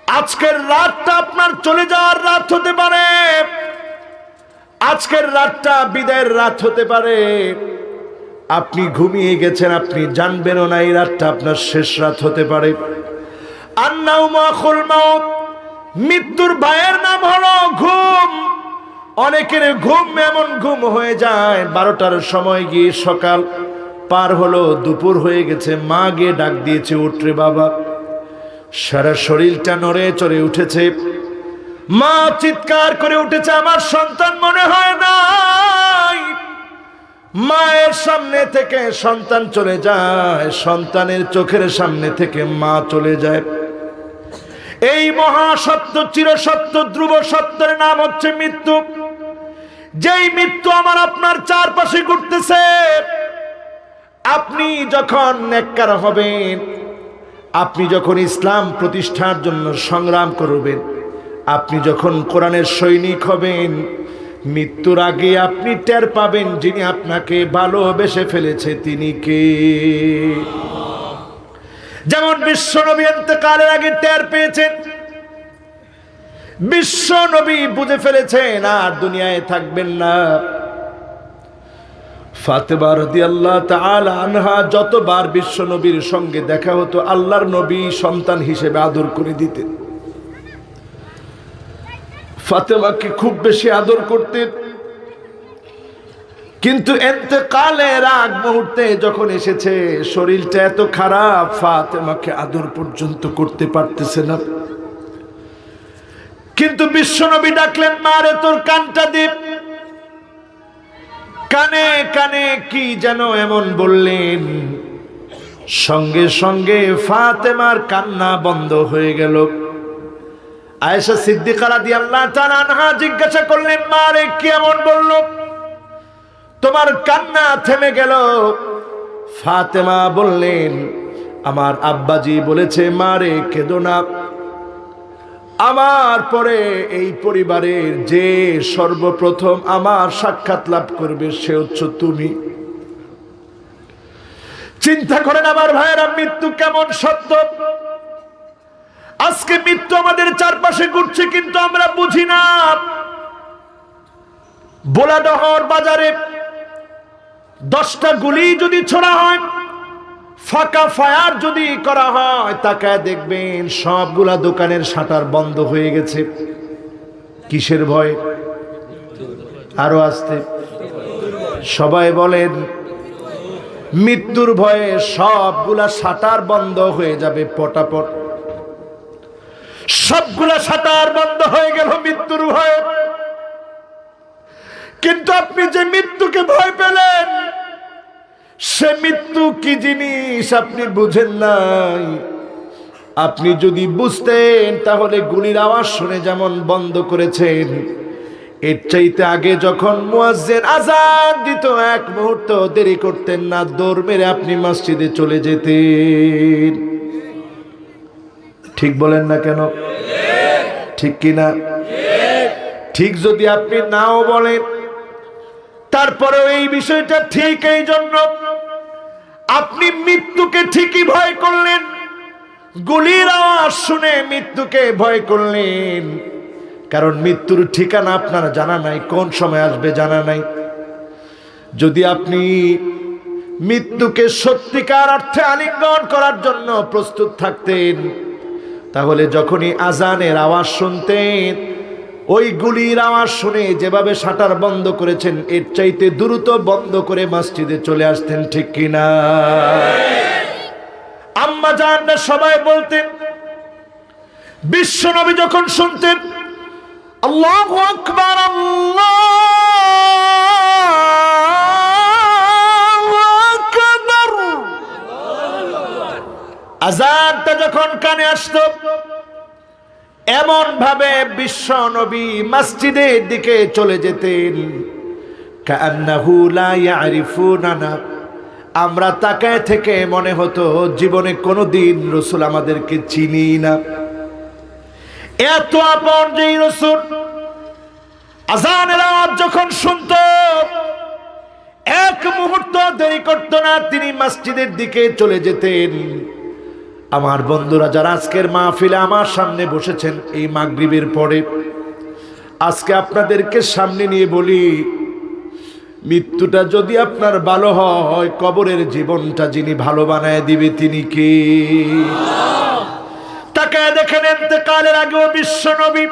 আজকের রাতটা আপনার চলে যাওয়ার রাত হতে পারে, আজকের রাতটা বিদায়ের রাত হতে পারে। আপনি ঘুমিয়ে গেছেন, আপনি জানবেনও না এই রাতটা আপনার শেষ রাত হতে পারে। আন-নাওমু আখুল মাউত, মৃত্যুর ভাইয়ের নাম হলো ঘুম। অনেকের ঘুম এমন ঘুম হয়ে যায় 12টার সময় গিয়ে সকাল পার হলো, দুপুর হয়ে গেছে, মা গিয়ে ডাক দিয়েছে উঠরে বাবা। সারা শরীরটা নড়ে চড়ে উঠেছে, মা চিৎকার করে উঠেছে আমার সন্তান মনে হয় নাই। মায়ের সামনে থেকে সন্তান চলে যায়, সন্তানের চোখের সামনে থেকে মা চলে যায়। এই মহাসত্য, চিরসত্য, ধ্রুব সত্যের নাম হচ্ছে মৃত্যু। যেই মৃত্যু আমার আপনার চারপাশে ঘুরতেছে। আপনি যখন নেককার হবেন, আপনি যখন ইসলাম প্রতিষ্ঠার জন্য সংগ্রাম করবেন, আপনি যখন কোরআনের সৈনিক হবেন, মৃত্যুর আগে আপনি টের পাবেন যিনি আপনাকে ভালোবেসে ফেলেছে তিনি কে। যেমন বিশ্ব নবী ইন্তেকালের আগে টের পেয়েছেন, বিশ্ব নবী বুঝে ফেলেছেন আর দুনিয়ায় থাকবেন না। ফাতেমা রাদিয়াল্লাহু তাআলা আনহা যতবার বিশ্ব নবীর সঙ্গে দেখা হতো, আল্লাহর নবী সন্তান হিসেবে আদর করে দিতেন। ফাতেমাকে খুব বেশি আদর করতেন। কিন্তু ইন্তেকালের আগ মুহূর্তে যখন এসেছে, শরীরটা এত খারাপ, ফাতেমাকে আদর পর্যন্ত করতে পারতেছে না। কিন্তু বিশ্বনবী ডাকলেন, মা রে তোর কানটা দে। কানে কানে কি যেন এমন বললেন, সঙ্গে সঙ্গে ফাতেমার কান্না বন্ধ হয়ে গেল। আয়েশা সিদ্দিকা রাদিয়াল্লাহু তাআলা আনহা জিজ্ঞাসা করলেন, মা রে কি এমন বলল, তোমার কান্না থেমে গেল? ফাতেমা বললেন, আমার আব্বাজি বলেছে মা রে কেঁদো না। আমার পরে এই পরিবারের যে সর্বপ্রথম আমার সাক্ষাৎ লাভ করবে সে হচ্ছে তুমি। চিন্তা করেন আমার ভাইয়েরা, মৃত্যু কেমন সত্য। আজকে মৃত্যু আমাদের চারপাশে ঘুরছে কিন্তু আমরা বুঝি না। বোলাডহর বাজারে 10টা গুলি যদি ছোড়া হয়, ফাঁকা ফায়ার যদি করা হয়, তাকায় দেখবেন সবগুলা দোকানের শাটার বন্ধ হয়ে গেছে। কিসের ভয়? আরো আসতে সবাই বলেন, মৃত্যুর ভয়ে সবগুলা শাটার বন্ধ হয়ে যাবে পটাপট। সবগুলা শাটার বন্ধ হয়ে গেল মৃত্যুর ভয়ে। কিন্তু আপনি যে মৃত্যুকে ভয় পেলেন, সে মৃত্যু কি জিনিস আপনি বুঝেন নাই। আপনি যদি বুঝতেন তাহলে গুলির আওয়াজ শুনে যেমন বন্ধ করেছেন, এর চাইতে আগে যখন মুয়াজ্জিন আযান দিত 1 মুহূর্ত দেরি করতেন না, দৌড় মেরে আপনি মসজিদে চলে যেতেন। ঠিক বলেন না কেন? ঠিক কিনা? ঠিক যদি আপনি নাও বলেন, তারপরেও এই বিষয়টা ঠিক। এই জন্য আপনি মৃত্যুকে ঠিকই ভয় করলেন, গুলির আওয়াজ শুনে মৃত্যুকে ভয় করলেন, কারণ মৃত্যুর ঠিকানা আপনার জানা নাই, কোন সময় আসবে জানা নাই। যদি আপনি মৃত্যুকে সত্যিকার অর্থে আলিঙ্গন করার জন্য প্রস্তুত থাকতেন, তাহলে যখনই আজানের আওয়াজ শুনতেন, ওই গুলির আওয়াজ শুনে যেভাবে শাটার বন্ধ করেছেন, এর চাইতে দ্রুত বন্ধ করে মসজিদে চলে আসতেন। ঠিক কিনা? আম্মা জানরা সবাই বলতেন, বিশ্ব নবী যখন শুনতেন আল্লাহু আকবার, আল্লাহু আকবার, আযানটা যখন কানে আসতো, এমন ভাবে বিশ্ব নবী মসজিদের দিকে চলে যেতেন, কান্নাহু লা ইয়ারিফুনানা। আমরা তাকায় থেকে মনে হতো জীবনে কোনোদিন রাসূল আমাদেরকে চিনি না। এত আপন যেই রাসূল, আযানের আওয়াজ যখন শুনতো 1 মুহূর্ত দেরি করত না, তিনি মসজিদের দিকে চলে যেতেন। আমার বন্ধুরা যারা আজকের মাহফিলে আমার সামনে বসেছেন এই মাগরিবের পরে, আজকে আপনাদেরকে সামনে নিয়ে বলি, মৃত্যুটা যদি আপনার ভালো হয়, কবরের জীবনটা যিনি ভালো বানায় দিবে তিনি কে? তাকায় দেখেন, ইন্তেকালের আগেও বিশ্ব নবী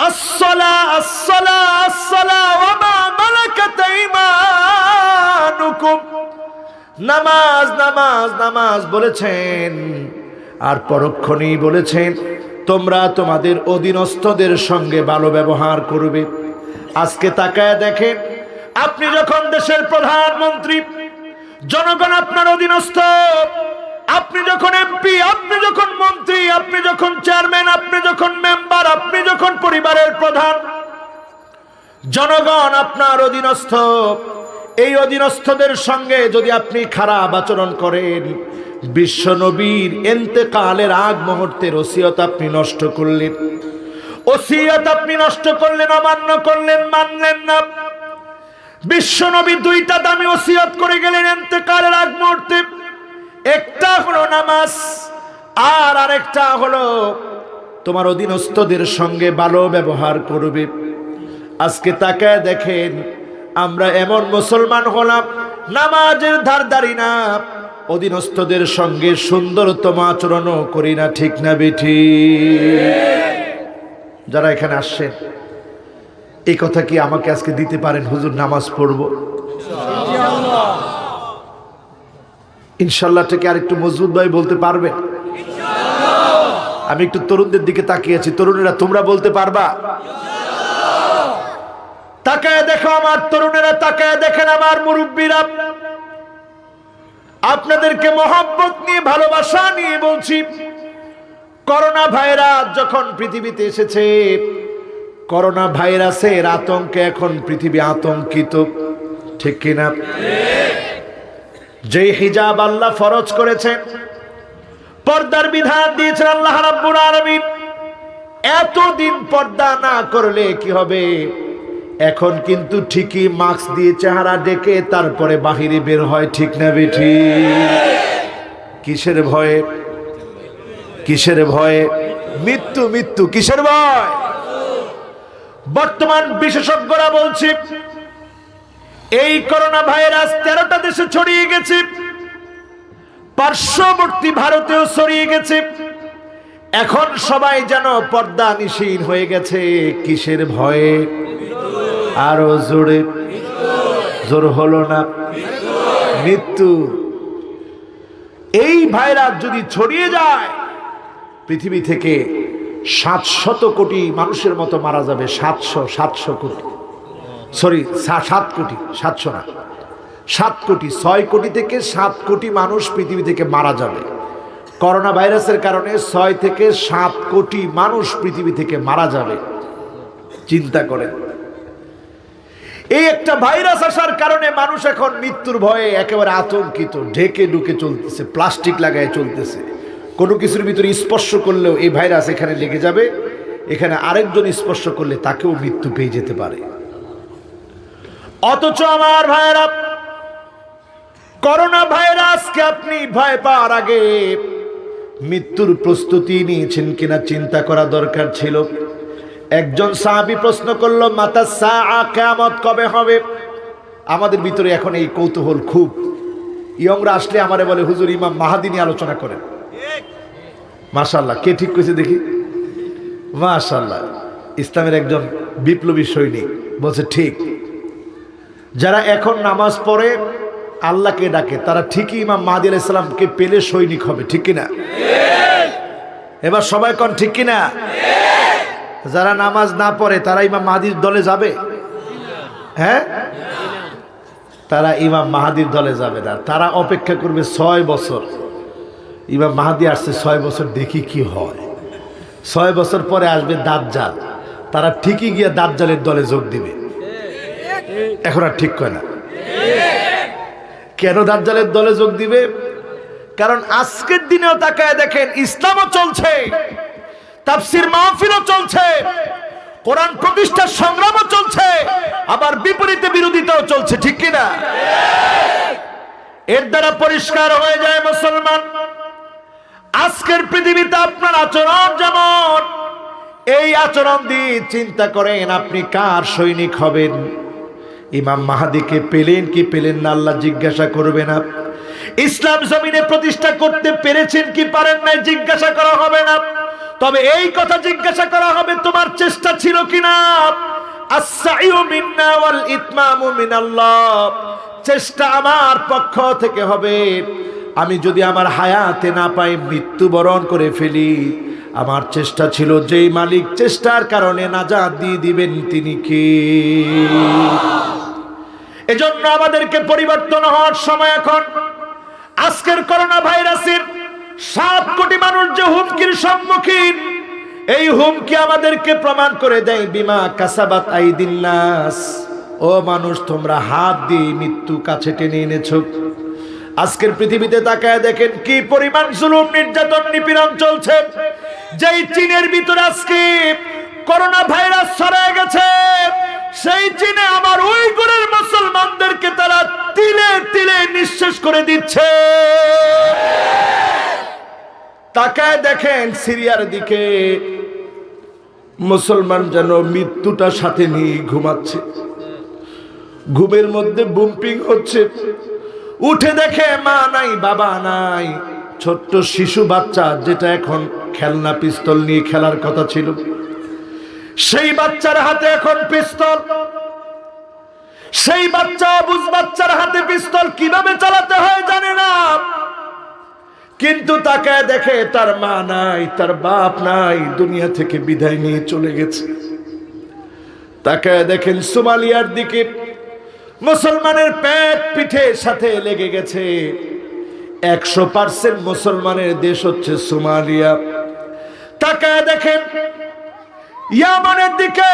আসসালা আসসালা আসসালা ওয়া মা মালাকাত আইমানুকুম, নামাজ নামাজ নামাজ বলেছেন, আর পরক্ষণেই বলেছেন তোমরা তোমাদের অধীনস্থদের সঙ্গে ভালো ব্যবহার করবে। আজকে তাকায় দেখেন, আপনি যখন দেশের প্রধানমন্ত্রী, জনগণ আপনার অধীনস্থ, আপনি যখন এমপি, আপনি যখন মন্ত্রী, আপনি যখন চেয়ারম্যান, আপনি যখন মেম্বার, আপনি যখন পরিবারের প্রধান, জনগণ আপনার অধীনস্থ। এই অধীনস্থদের সঙ্গে যদি আপনি খারাপ আচরণ করেন, বিশ্ব নবীর ইন্তেকালের আগ মুহূর্তের ওসিয়ত আপনি নষ্ট করলেন। ওসিয়ত আপনি নষ্ট করলেন, অমান্য করলেন, মানলেন না। বিশ্ব নবী 2টা দামি ওসিয়ত করে গেলেন ইন্তেকালের আগ মুহূর্তে। একটা হলো নামাজ, আর আরেকটা হলো তোমার অধীনস্থদের সঙ্গে ভালো ব্যবহার করবে। আজকে তাকায় দেখেন, আমরা এমন মুসলমান হলাম, নামাজের ধারধারি না, অধীনস্থদের সঙ্গে সুন্দরতম আচরণও করি না। ঠিক না বেঠি? যারা এখানে আসছেন, এই কথা কি আমাকে আজকে দিতে পারেন? হুজুর নামাজ পড়ব ইনশাল্লাহ থেকে আর একটু মজবুত ভাই বলতে পারবেন? আমি একটু তরুণদের দিকে তাকিয়েছি, তরুণেরা তোমরা বলতে পারবা? তাকায় দেখো আমার তরুণেরা, তাকায় দেখেন আমার মুরব্বীরা, আপনাদেরকে মহব্বত নিয়ে, ভালোবাসা নিয়ে বলছি। করোনা ভাইরাস যখন পৃথিবীতে এসেছে, করোনা ভাইরাসের আতঙ্কে এখন পৃথিবী আতঙ্কিত। ঠিক কিনা? যে হিজাব আল্লাহ ফরজ করেছেন, পর্দার বিধান দিয়েছেন আল্লাহ রাব্বুল আলামিন, এতদিন পর্দা না করলে কি হবে? এখন কিন্তু ঠিকই মাস্ক দিয়ে চেহারা ঢেকে তারপরে বাহিরে বের হয়। ঠিক না বেঠি? কিসের ভয়ে? কিসের ভয়ে? মৃত্যু। মৃত্যু কিসের ভয়? বর্তমান বিশেষজ্ঞরা বলছে এই করোনা ভাইরাস 13টা দেশে ছড়িয়ে গেছে, পার্শ্ববর্তী ভারতেও ছড়িয়ে গেছে। এখন সবাই যেন পর্দা নিশীন হয়ে গেছে। কিসের ভয়ে? আরো জোরে, জোর হলো না, মৃত্যু। এই ভাইরাস যদি ছড়িয়ে যায়, পৃথিবী থেকে 700 কোটি মানুষের মতো মারা যাবে। 700 কোটি, সরি 7 কোটি, 700 না, 7 কোটি, 6 কোটি থেকে 7 কোটি মানুষ পৃথিবী থেকে মারা যাবে। করোনা ভাইরাসের কারণে 6 থেকে 7 কোটি মানুষ পৃথিবী থেকে মারা যাবে। চিন্তা করেন, এই একটা ভাইরাস আসার কারণে মানুষ এখন মৃত্যুর ভয়ে একেবারে আতঙ্কিত, ঢেকে ঢুকে চলতেছে, প্লাস্টিক লাগায় চলতেছে। কোনো কিছুর ভিতরে স্পর্শ করলেও এই ভাইরাস এখানে লেগে যাবে, এখানে আরেকজন স্পর্শ করলে তাকেও মৃত্যু পেয়ে যেতে পারে। অথচ আমার ভাইরা, করোনা ভাইরাসকে আপনি ভয় পাওয়ার আগে মৃত্যুর প্রস্তুতি নিয়েছেন কিনা চিন্তা করা দরকার ছিল। একজন সাহাবী প্রশ্ন করলো, মাতা সাআ, কিয়ামত কবে হবে? আমাদের ভিতরে এখন এই কৌতূহল খুব। ইয়ংরা আসলে আমারে বলে, হুজুর ইমাম মাহাদি নিয়ে আলোচনা করেন। মাশাআল্লাহ, কে ঠিক কইছে দেখি? মাশাআল্লাহ, ইসলামের একজন বিপ্লবী সৈনিক বলছে ঠিক। যারা এখন নামাজ পড়ে আল্লাহকে ডাকে, তারা ঠিকই ইমাম মাহদী আলাইহিস সালামকে পেলে সৈনিক হবে, ঠিক কিনা? এবার সবাই কোন ঠিক কিনা? যারা নামাজ না পড়ে তারা ইমাম মাহদীর দলে যাবে? হ্যাঁ, তারা ইমাম মাহদীর দলে যাবে না। তারা অপেক্ষা করবে 6 বছর। ইমাম মাহদী আসছে 6 বছর, দেখি কি হয়। 6 বছর পরে আসবে দাজ্জাল, তারা ঠিকই গিয়ে দাজ্জালের দলে যোগ দিবে। এখন আর ঠিক কয় না। কেন দাজ্জালের দলে যোগ দিবে? কারণ আজকের দিনেও তাকায় দেখেন, ইসলামও চলছে, তাফসীর মাহফিলও চলছে, কোরআন প্রতিষ্ঠার সংগ্রামও চলছে, আবার বিপরীতে বিরোধিতাও চলছে, ঠিক কিনা? এর দ্বারা পরিষ্কার হয়ে যায় মুসলমান, আজকের পৃথিবীতে আপনার আচরণ যেমন, এই আচরণ দিয়ে চিন্তা করেন আপনি কার সৈনিক হবেন। ইমাম মাহদীকে পেলেন কি পেলেন না আল্লাহ জিজ্ঞাসা করবে না। ইসলাম জমিনে প্রতিষ্ঠা করতে পেরেছেন কি পারেন নাই জিজ্ঞাসা করা হবে না। তবে এই কথা জিজ্ঞাসা করা হবে, তোমার চেষ্টা ছিল কিনা। আস-সাইউ মিন্না ওয়াল ইতমামু মিনাল্লাহ, চেষ্টা আমার পক্ষ থেকে হবে। আমি যদি আমার হায়াতে না পাই, মৃত্যুবরণ করে ফেলি, আমার চেষ্টা ছিল, যেই মালিক চেষ্টার কারণে নাজাত দিয়ে দিবেন তিনি কে? এজন্য আমাদেরকে পরিবর্তন হওয়ার সময় এখন। আজকের করোনা ভাইরাসের 7 কোটি মানুষ যে হুমকির সম্মুখীন, এই হুমকি আমাদেরকে প্রমাণ করে দেয়, বিমা কাসাবাত আইদিন নাস। ও মানুষ, তোমরা হাত দিয়ে মৃত্যু কাছে টেনে এনেছো। আজকের পৃথিবীতে তাকায় দেখেন কি পরিমাণ জুলুম, নির্যাতন, নিপীড়ন চলছে। যেই চীনের ভিতরে আজকে করোনা ভাইরাস ছড়ায় গেছে, সেই চীনে আমার উইগুরের মুসলমানদেরকে তারা তিলে তিলে নিঃশেষ করে দিচ্ছে। তাকায় দেখেন সিরিয়ার দিকে, মুসলমান যেন মৃত্যুটা সাথে নিয়ে ঘুমাচ্ছে। ঘুমের মধ্যে বুম্পিং হচ্ছে, উঠে দেখে মা নাই, বাবা নাই, ছোট্ট শিশু বাচ্চা, যেটা এখন খেলনা পিস্তল নিয়ে খেলার কথা ছিল, সেই বাচ্চার হাতে এখন পিস্তল। সেই বাচ্চা, বুঝ বাচ্চার হাতে পিস্তল কিভাবে চালাতে হয় জানে না, কিন্তু তাকে দেখে তার মা নাই, তার বাপ নাই, দুনিয়া থেকে বিদায় নিয়ে চলে গেছে। তাকে দেখেন সোমালিয়ার দিকে, মুসলমানের পেট পিঠের সাথে লেগে গেছে। 100% মুসলমানের দেশ হচ্ছে সোমালিয়া। তাকে দেখেন ইয়ামানের দিকে,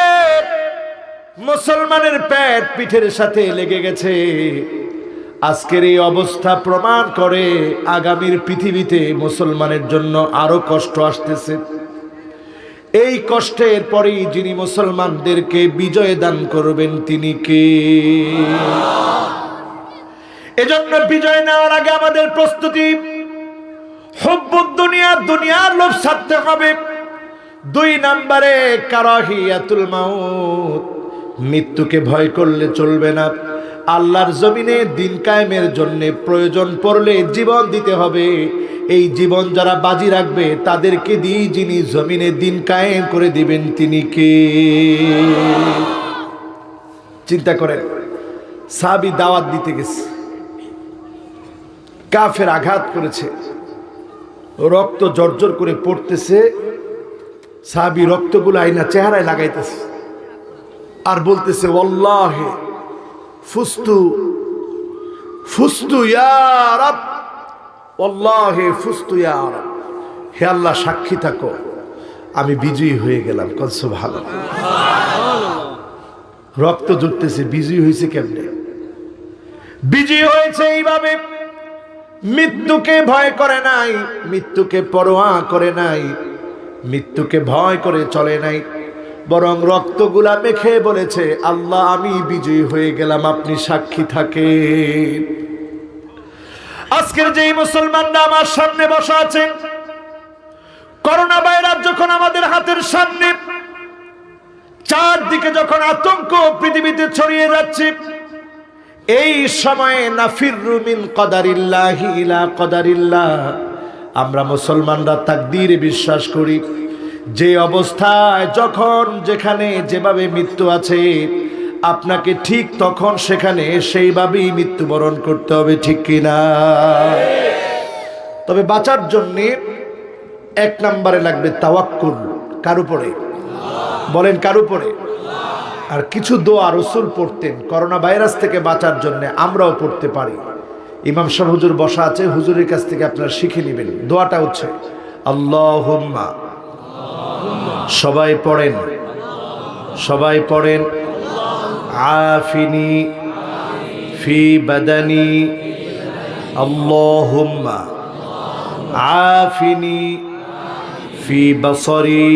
মুসলমানের পেট পিঠের সাথে লেগে গেছে। আজকের এই অবস্থা প্রমাণ করে আগামীর পৃথিবীতে মুসলমানের জন্য আরো কষ্ট আসতেছে। এই কষ্টের পরেই যিনি মুসলমানদেরকে বিজয় দান করবেন তিনি কে? এজন্য বিজয় নেওয়ার আগে আমাদের প্রস্তুতি, হুব্বুদ দুনিয়া, দুনিয়ার লোভ ছাড়তে হবে। 2 নম্বরে কারাহিয়াতুল মাউত, মৃত্যুকে ভয় করলে চলবে না। আল্লাহর জমিনে দিন কায়েমের জন্য প্রয়োজন পড়লে জীবন দিতে হবে। এই জীবন যারা বাজি রাখবে তাদেরকে দিয়ে যিনি জমিনে দিন কায়েম করে দিবেন তিনি কে? চিন্তা করেন, সাহাবী দাওয়াত দিতে গেছে, কাফের আঘাত করেছে, রক্ত জর্জর করে পড়তেছে, সাহাবী রক্তগুলো আইনা চেহারায় লাগাইতেছে আর বলতেছে ওয়াল্লাহি ফুস্তু ফুস্তু ইয়া রাব, ওয়াল্লাহি ফুস্তু ইয়া রাব, হে আল্লাহ সাক্ষী থাকো আমি বিজয়ী হয়ে গেলাম। সুবহানাল্লাহ। রক্ত ঝরতেছে, বিজয়ী হয়েছে কেমনে? বিজয়ী হয়েছে এইভাবে, মৃত্যুকে ভয় করে নাই, মৃত্যুকে পরোয়া করে নাই, মৃত্যুকে ভয় করে চলে নাই, বরং রক্তগুলা মেখে বলেছে আল্লাহ আমি বিজয়ী হয়ে গেলাম, আপনি সাক্ষী থাকেন। আজকের যেই মুসলমানরা আমার সামনে বসা আছেন, করোনা ভাইরাস যখন আমাদের হাতের সামনে, চারদিকে যখন আতঙ্ক পৃথিবীতে ছড়িয়ে যাচ্ছে, এই সময়ে নাফিরু মিন কদারিল্লাহি ইলা কদারিল্লাহ, আমরা মুসলমানরা তাকদীরে বিশ্বাস করি। যে অবস্থায় যখন যেখানে যেভাবে মৃত্যু আছে, আপনাকে ঠিক তখন সেখানে সেইভাবেই মৃত্যুবরণ করতে হবে, ঠিক কিনা? তবে বাঁচার জন্য এক নম্বরে লাগবে তাওয়াক্কুল। কার উপরে? বলেন কার উপরে? আর কিছু দোয়া রাসূল পড়তেন করোনা ভাইরাস থেকে বাঁচার জন্য, আমরাও পড়তে পারি। ইমাম সাহেব হুজুর বসা আছে, হুজুরের কাছ থেকে আপনারা শিখে নেবেন। দোয়াটা হচ্ছে আল্লাহুম্মা, সবাই পড়েন, সবাই পড়েন, আফিনি ফি বাদানি, আল্লাহুম্মা আফিনি ফি বাসরি,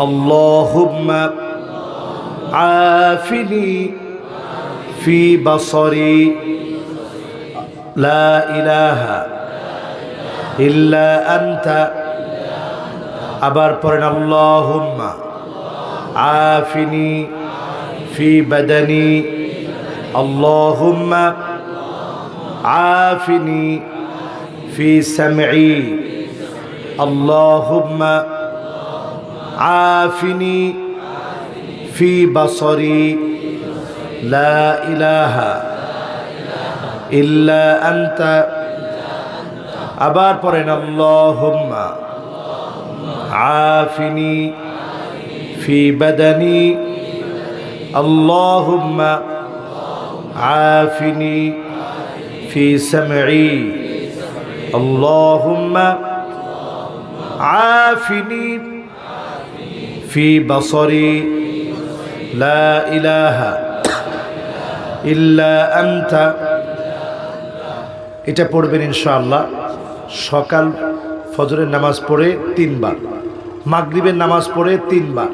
আল্লাহুম্মা আফিনি ফি বাসরি, লা ইলাহা ইল্লা আনতা। আবার পড়েন আল্লাহুম্মা আফিনি ফি বাদানি, আল্লাহুম্মা আফিনি ফি সামঈ, আল্লাহুম্মা আফিনি ফি বাসরি, লা ইলাহা ইল্লা আনতা। আবার পড়েন আল্লাহুম্মা আফিনি ফি বাদানি, আল্লাহুম্মা আফিনি ফি সামঈ, আল্লাহুম্মা আফিনি ফি বাসরি, লা ইলাহা ইল্লা আনতা। এটা পড়বেন ইনশাআল্লাহ। সকাল ফজরের নামাজ পড়ে 3 বার, মাগরিবের নামাজ পড়ে 3 বার,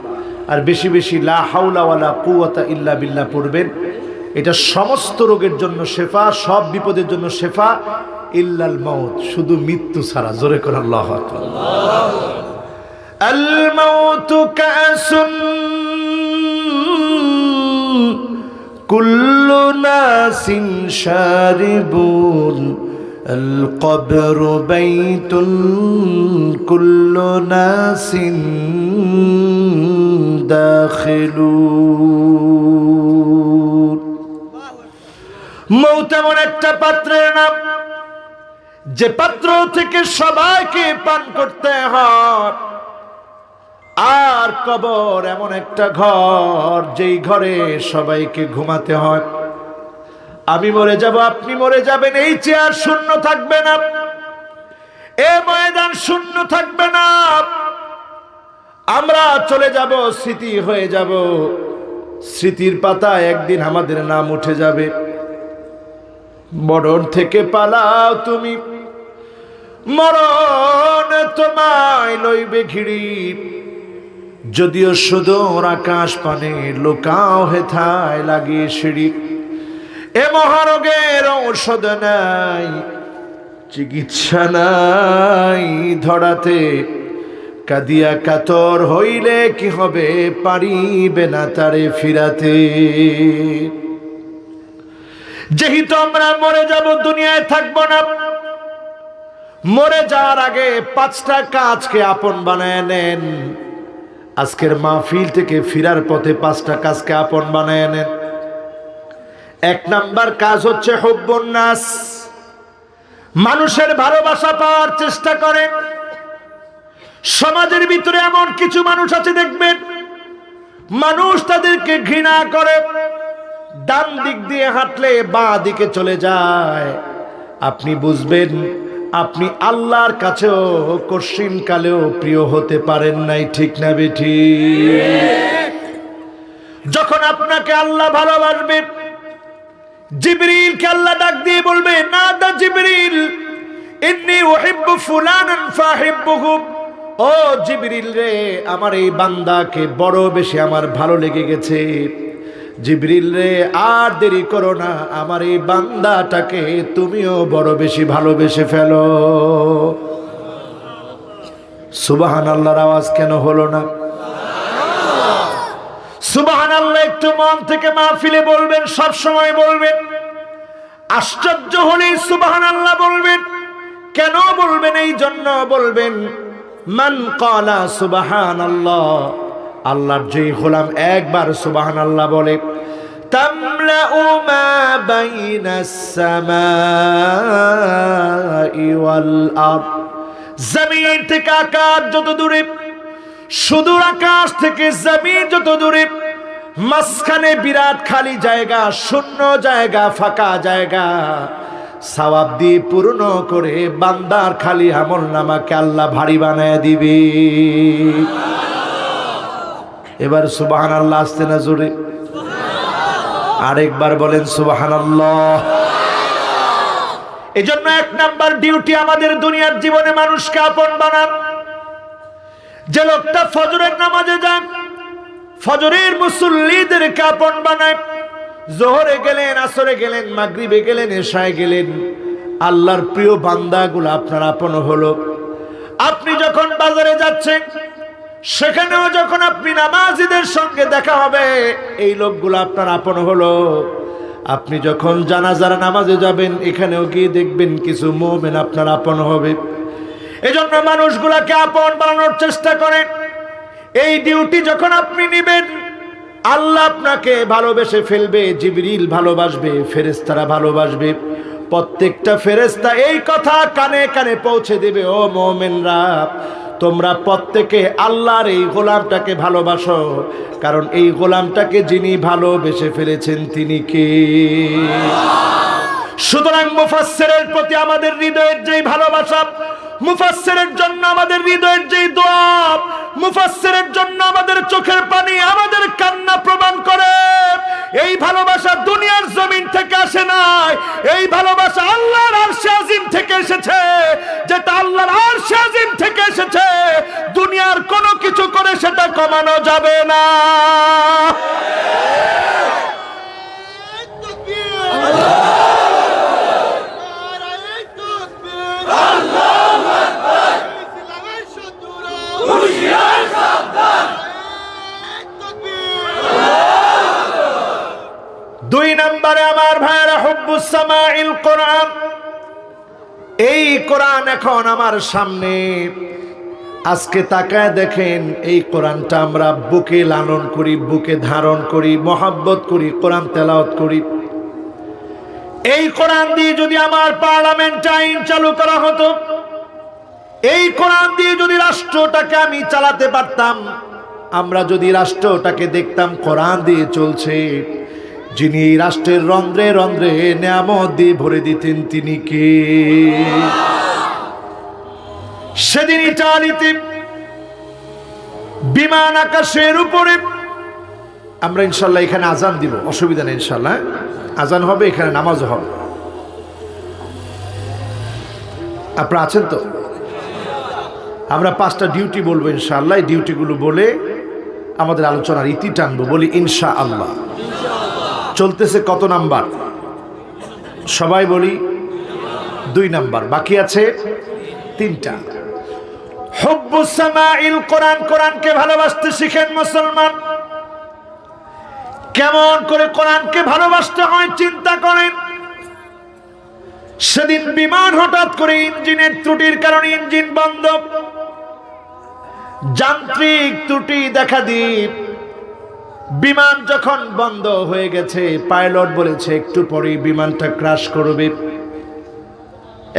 আর বেশি বেশি লা হাওলা ওয়ালা কুওয়াতা ইল্লা বিল্লাহ পড়বেন। এটা সমস্ত রোগের জন্য শেফা, সব বিপদের জন্য শেফা, ইল্লাল মাউত, শুধু মৃত্যু ছাড়া। জোরে করে আল্লাহু আকবার। আল মাউতু কাসুন কুল্লু নাসিন শারিবুন, আল কবরু বাইতুন কুল্লু নাসিন দাখিলুন। মৌত এমন একটা পাত্রের নাম, যে পাত্র থেকে সবাইকে পান করতে হয়। আর কবর এমন একটা ঘর, যেই ঘরে সবাইকে ঘুমাতে হয়। আমি মরে যাব, আপনি মরে যাবেন, এই চেয়ার শূন্য থাকবে না, এ ময়দান শূন্য থাকবে না। আমরা চলে যাব, স্মৃতি হয়ে যাব, স্মৃতির পাতায় একদিন আমাদের নাম উঠে যাবে। মরণ থেকে পালাও তুমি, মরণ তোমায় লইবে ঘিরি। যদিও সুদূর আকাশ পানে লুকাও হেথায় লাগিয়ে সিঁড়ি। এ মহারোগের ঔষধ নাই, চিকিৎসা নাই ধরাতে। কাদিয়া কাতর হইলে কি হবে, পারিবে না তারে ফিরাতে। যেহেতু আমরা মরে যাব, দুনিয়ায় থাকবো না, মরে যাওয়ার আগে 5টা কাজকে আপন বানায় নেন। আজকের মাহফিল থেকে ফিরার পথে 5টা কাজকে আপন বানায় নেন। 1 নাম্বার কাজ হচ্ছে হুব্বুন নাস, মানুষের ভালোবাসা পাওয়ার চেষ্টা করেন। সমাজের ভিতরে এমন কিছু মানুষ আছে দেখবেন, মানুষ তাদেরকে ঘৃণা করে, ডান দিক দিয়ে হাঁটলে বাঁ দিকে চলে যায়। আপনি বুঝবেন আপনি আল্লাহর কাছেও কঠিন কালেও প্রিয় হতে পারেন নাই, ঠিক না বেঠি? যখন আপনাকে আল্লাহ ভালোবাসবে, জিবরিলকে আল্লাহ ডাক দিয়ে বলবে, নাদা জিবরিল ইন্নী উহিব্বু ফুলানান ফাহিব্বুহু। ও জিবরিল রে, আমার এই বান্দাকে বড় বেশি আমার ভালো লেগে গেছে। জিবরিল রে, আর দেরি করো না, আমার এই বান্দাটাকে তুমিও বড় বেশি ভালোবেসে ফেলো। সুবহানাল্লাহর আওয়াজ কেন হলো না? সুবহানাল্লাহ একটু মন থেকে মাহফিলে বলবেন, সব সময় বলবেন। আশ্চর্য হলে সুবহানাল্লাহ বলবেন। কেন বলবেন? এই জন্য বলবেন, মান ক্বালা সুবহানাল্লাহ, আল্লাহর যে গোলাম একবার সুবহানাল্লাহ বলে, তামলাউ মা বাইনাস সামাই ওয়াল আরদ, জমিন থেকে আকাশ যত দূরে, সুদূর আকাশ থেকে জমিন যত দূরে, মাঝখানে বিরাট খালি জায়গা, শূন্য জায়গা, ফাঁকা জায়গা, সওয়াব দিয়ে পূর্ণ করে বান্দার খালি আমলনামাকে আল্লাহ ভারী বানায় দিবে। এবার সুবহানাল্লাহ আসতে না জোরে? আরেকবার বলেন সুবহানাল্লাহ। এজন্য 1 নাম্বার ডিউটি আমাদের দুনিয়ার জীবনে মানুষকে আপন বানান। যে লোকটা ফজরের নামাজে যায়, ফজরের মুসল্লিদেরকে আপন বানায়। জোহরে গেলেন, আসরে গেলেন, মাগরিবে গেলেন, এশায় গেলেন, আল্লাহর প্রিয় বান্দাগুলো আপনার আপন হলো। আপনি যখন বাজারে যাচ্ছেন, সেখানেও যখন আপনি নামাজীদের সঙ্গে দেখা হবে, এই লোকগুলো আপনার আপন হলো। আপনি যখন জানাজার নামাজে যাবেন, এখানেও গিয়ে দেখবেন কিছু মুমিন আপনার আপন হবে। এজন্য মানুষগুলাকে আপন বানানোর চেষ্টা করেন। এই ডিউটি যখন আপনি নেবেন, আল্লাহ আপনাকে ভালোবেসে ফেলবে, জিবরিল ভালোবাসবে, ফেরেশতারা ভালোবাসবে। প্রত্যেকটা ফেরেশতা এই কথা কানে কানে পৌঁছে দেবে, ও মুমিনরা, তোমরা প্রত্যেকে আল্লাহর এই গোলামটাকে ভালোবাসো, কারণ এই গোলামটাকে যিনি ভালোবেসে ফেলেছেন তিনি কে? সুতরাং মুফাসসিরের প্রতি আমাদের হৃদয়ের যেই ভালোবাসা, মুফাসসিরের জন্য আমাদের হৃদয়ের যেই দোয়া, মুফাসসিরের জন্য আমাদের চোখের পানি, আমাদের কান্না প্রমাণ করে, এই ভালোবাসা দুনিয়ার জমিন থেকে আসে নাই। এই ভালোবাসা আল্লাহর আরশে আজিম থেকে এসেছে। যেটা আল্লাহর আরশে আজিম থেকে এসেছে, দুনিয়ার কোনো কিছু করে সেটা কমানো যাবে না। দুই নম্বরে আমার ভাইরা, হুব্বুস সামাইল কোরআন। এই কোরআন এখন আমার সামনে, আজকে তাকায় দেখেন, এই কোরআনটা আমরা বুকে লালন করি, বুকে ধারণ করি, মহব্বত করি, কোরআন তেলাওয়াত করি। এই কোরআন দিয়ে যদি আমার পার্লামেন্ট আইন চালু করা হতো, এই কোরআন দিয়ে যদি রাষ্ট্রটাকে আমি চালাতে পারতাম, আমরা যদি রাষ্ট্রটাকে দেখতাম কোরআন দিয়ে চলছে, যিনি এই রাষ্ট্রের রন্ধ্রে রন্ধ্রে নিয়ামত দিয়ে ভরে দিতেন তিনি কে? সেদিন ইটালিতে বিমান আকাশের উপরে, আমরা ইনশাল্লাহ এখানে আজান দিব, অসুবিধা নেই, ইনশাল্লাহ আজান হবে, এখানে নামাজও হবে। আপনারা আছেন তো? আমরা 5টা ডিউটি বলবো ইনশাআল্লাহ। এই ডিউটিগুলো বলে আমাদের আলোচনার ইতি টানবো। বলি ইনশাআল্লাহ। চলতেছে কত নাম্বার? সবাই বলি 2 নাম্বার, বাকি আছে 3টা। হুব্বুস সামাইল কোরআন, কোরআনকে ভালোবাসতে শিখেন মুসলমান। কেমন করে কোরআনকে ভালোবাসতে হয় চিন্তা করেন। সেদিন বিমান হঠাৎ করে ইঞ্জিনের ত্রুটির কারণে ইঞ্জিন বন্ধ, যান্ত্রিক ত্রুটি দেখা দিয়ে বিমান যখন বন্ধ হয়ে গেছে, পাইলট বলেছে একটু পরেই বিমানটা ক্র্যাশ করবে।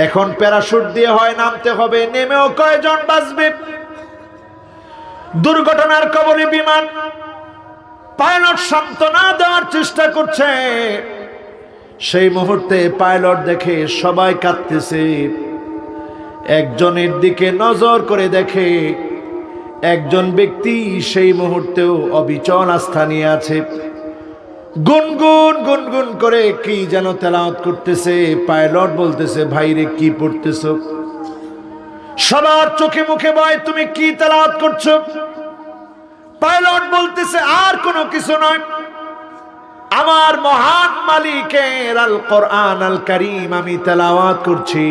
এখন প্যারাশুট দিয়ে হয় নামতে হবে, নেমেও কয়জন বাঁচবে? দুর্ঘটনার কবলে বিমান। পাইলট সান্ত্বনা দেওয়ার চেষ্টা করছে, সেই মুহূর্তে পাইলট দেখে সবাই কাঁদতেছে। একজনের দিকে নজর করে দেখে একজন ব্যক্তি সেই মুহূর্তেও অবিচল আস্থা নিয়ে আছে, গুনগুন গুনগুন করে কি যেন তেলাওয়াত করতেছে। পাইলট বলতেছে, ভাইরে কি পড়তেছ? সবার চোখে মুখে ভয়, তুমি কি তেলাওয়াত করছো? পাইলট বলতেছে, আর কোনো কিছু নয়, আমার মহান মালিকের আল কোরআন আল কারীম আমি তেলাওয়াত করছি।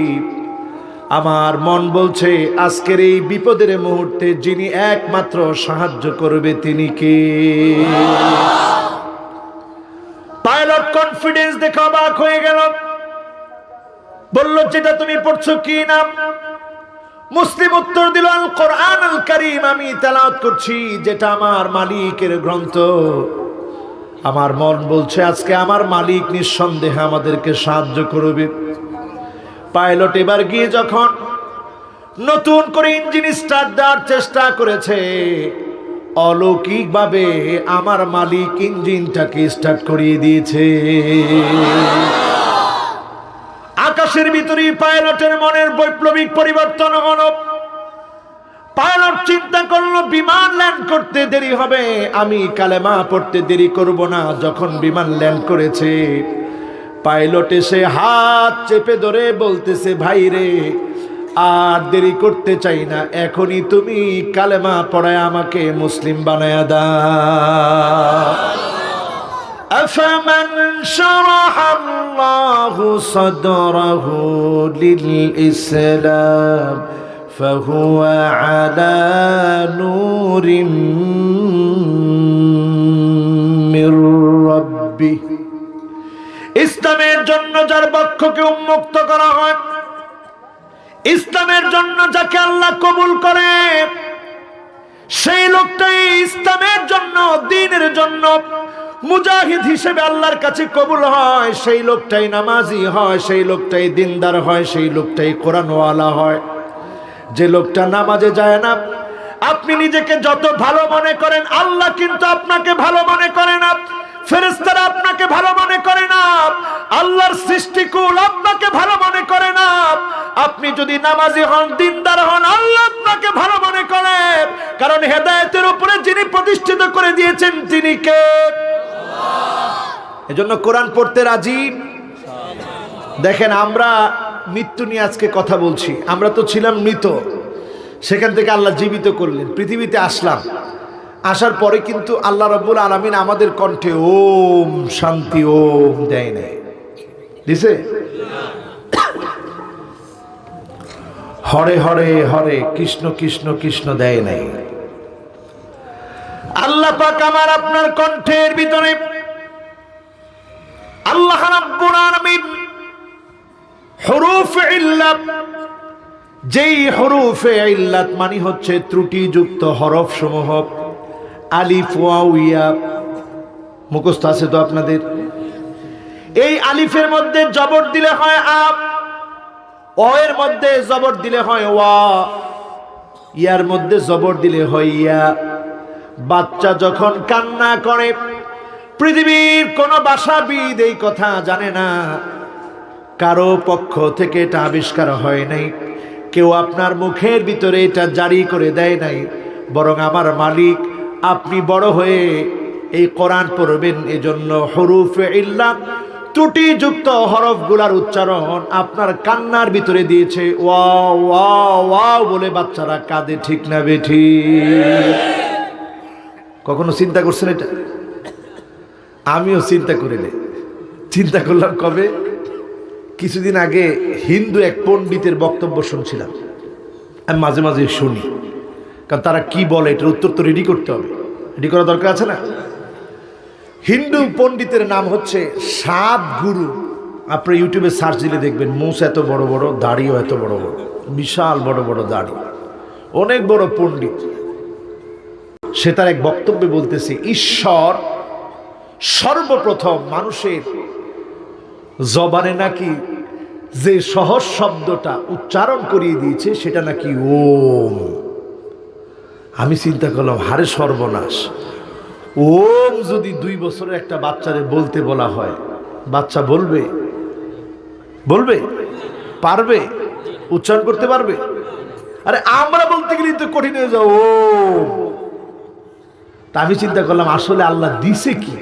আমার মন বলছে আজকের এই বিপদের মুহূর্তে যিনি একমাত্র সাহায্য করবে তিনি কে? পাইলট কনফিডেন্স দেখে অবাক হয়ে গেল, বলল, যেটা তুমি পড়ছো কি নাম? মুসলিম উত্তর দিল, আল কোরআন আল কারীম আমি তেলাওয়াত করছি, যেটা আমার মালিকের গ্রন্থ। আমার মন বলছে আজকে আমার মালিক নিঃসন্দেহে আমাদেরকে সাহায্য করবে। পাইলট এবার গিয়ে যখন নতুন করে ইঞ্জিন স্টার্ট দেওয়ার চেষ্টা করেছে, অলৌকিকভাবে আমার মালিক ইঞ্জিনটাকে স্টার্ট করিয়ে দিয়েছে। আকাশের ভিতরে পাইলটের মনের বৈপ্লবিক পরিবর্তন হলো। পাইলট চিন্তা করলো বিমান ল্যান্ড করতে দেরি হবে, আমি কালেমা পড়তে দেরি করব না। যখন বিমান ল্যান্ড করেছে, পাইলট এসে হাত চেপে ধরে বলতেছে, ভাই রে আর দেরি করতে চাই না, এখনই তুমি কালেমা পড়ায় আমাকে মুসলিম বানায়া দাও। আফামান শারাহাল্লাহু সাদরাহু লিল ইসলাম ফাহুয়া আলা নূরিম মির রাব্বিহ। ইসলামের জন্য যার বক্ষকে উন্মুক্ত করা হয়, ইসলামের জন্য যাকে আল্লাহ কবুল করে, সেই লোকটাই ইসলামের জন্য, দ্বীনের জন্য মুজাহিদ হিসেবে আল্লাহর কাছে কবুল হয়। সেই লোকটাই নামাজি হয়, সেই লোকটাই দিনদার হয়, সেই লোকটাই কোরআনওয়ালা হয়। যে লোকটা নামাজে যায় না, আপনি নিজেকে যত ভালো মনে করেন, আল্লাহ কিন্তু আপনাকে ভালো মনে করে না, ফেরেশতারা আপনাকে ভালো মনে করে না, আল্লাহর সৃষ্টিকুল আপনাকে ভালো মনে করে না। আপনি যদি নামাজি হন, দিনদার হন, আল্লাহ আপনাকে ভালো মনে করে, কারণ হেদায়েতের উপরে যিনি প্রতিষ্ঠিত করে দিয়েছেন তিনি কে? এজন্য কোরআন পড়তে রাজি। দেখেন, আমরা মৃত্যু নিয়ে আজকে কথা বলছি। আমরা তো ছিলাম মৃত, সেখান থেকে আল্লাহ জীবিত করলেন, পৃথিবীতে আসলাম। আসার পরে কিন্তু আল্লাহ রাব্বুল আলামিন আমাদের কণ্ঠে ওম শান্তি ওম দেয় নাই, দিছে? হরে হরে হরে কৃষ্ণ কৃষ্ণ কৃষ্ণ দেয় নাই। আল্লাহ পাক আমার আপনার কণ্ঠের ভিতরে আল্লাহ রাব্বুল আলামিন হুরুফ ইল্লাত, যেই হুরুফে ইল্লাত মানে হচ্ছে ত্রুটিযুক্ত হরফ সমূহ, আলিফ ওয়াও ইয়া, মুখস্থ আছে তো আপনাদের? এই আলিফের মধ্যে জবর দিলে হয় আপ, অ এর মধ্যে জবর দিলে হয় ওয়া, ইয়ার মধ্যে জবর দিলে হয় ইয়া। বাচ্চা যখন কান্না করে, পৃথিবীর কোন ভাষাবিদ এই কথা জানে না, কারো পক্ষ থেকে এটা আবিষ্কার হয় নাই, কেউ আপনার মুখের ভিতরে এটা জারি করে দেয় নাই, বরং আমার মালিক আপনি বড় হয়ে এই কোরআন পড়বেন, এজন্য হুরুফে ইল্লাত ত্রুটিযুক্ত হরফগুলার উচ্চারণ আপনার কান্নার ভিতরে দিয়েছে। ওয়াও ওয়াও ওয়াও বলে বাচ্চারা কাঁদে, ঠিক না বেঠি? কখনো চিন্তা করছেন এটা? আমিও চিন্তা করিনি, চিন্তা করলাম কবে, কিছুদিন আগে হিন্দু এক পণ্ডিতের বক্তব্য শুনছিলাম। আমি মাঝে মাঝে শুনি, কারণ তারা কি বলে এটার উত্তর তো রেডি করতে হবে, রেডি করা দরকার আছে না? হিন্দু পণ্ডিতের নাম হচ্ছে সাত গুরু। আপনি ইউটিউবে সার্চ দিলে দেখবেন মুছ এত বড় বড়, দাড়িও এত বড় বড়, বিশাল বড় বড় দাড়ি, অনেক বড় পণ্ডিত। সে তার এক বক্তব্যে বলতেছে, ঈশ্বর সর্বপ্রথম মানুষের জবানে নাকি যে সহজ শব্দটা উচ্চারণ করিয়ে দিয়েছে সেটা নাকি ওম। আমি চিন্তা করলাম, হারে সর্বনাশ, ওম যদি 2 বছরের একটা বাচ্চারে বলতে বলা হয়, বাচ্চা বলবে? বলবে? পারবে? উচ্চারণ করতে পারবে? আরে আমরা বলতে গেলেই তো কঠিন হয়ে যাও ওম। তা আমি চিন্তা করলাম, আসলে আল্লাহ দিছে কি?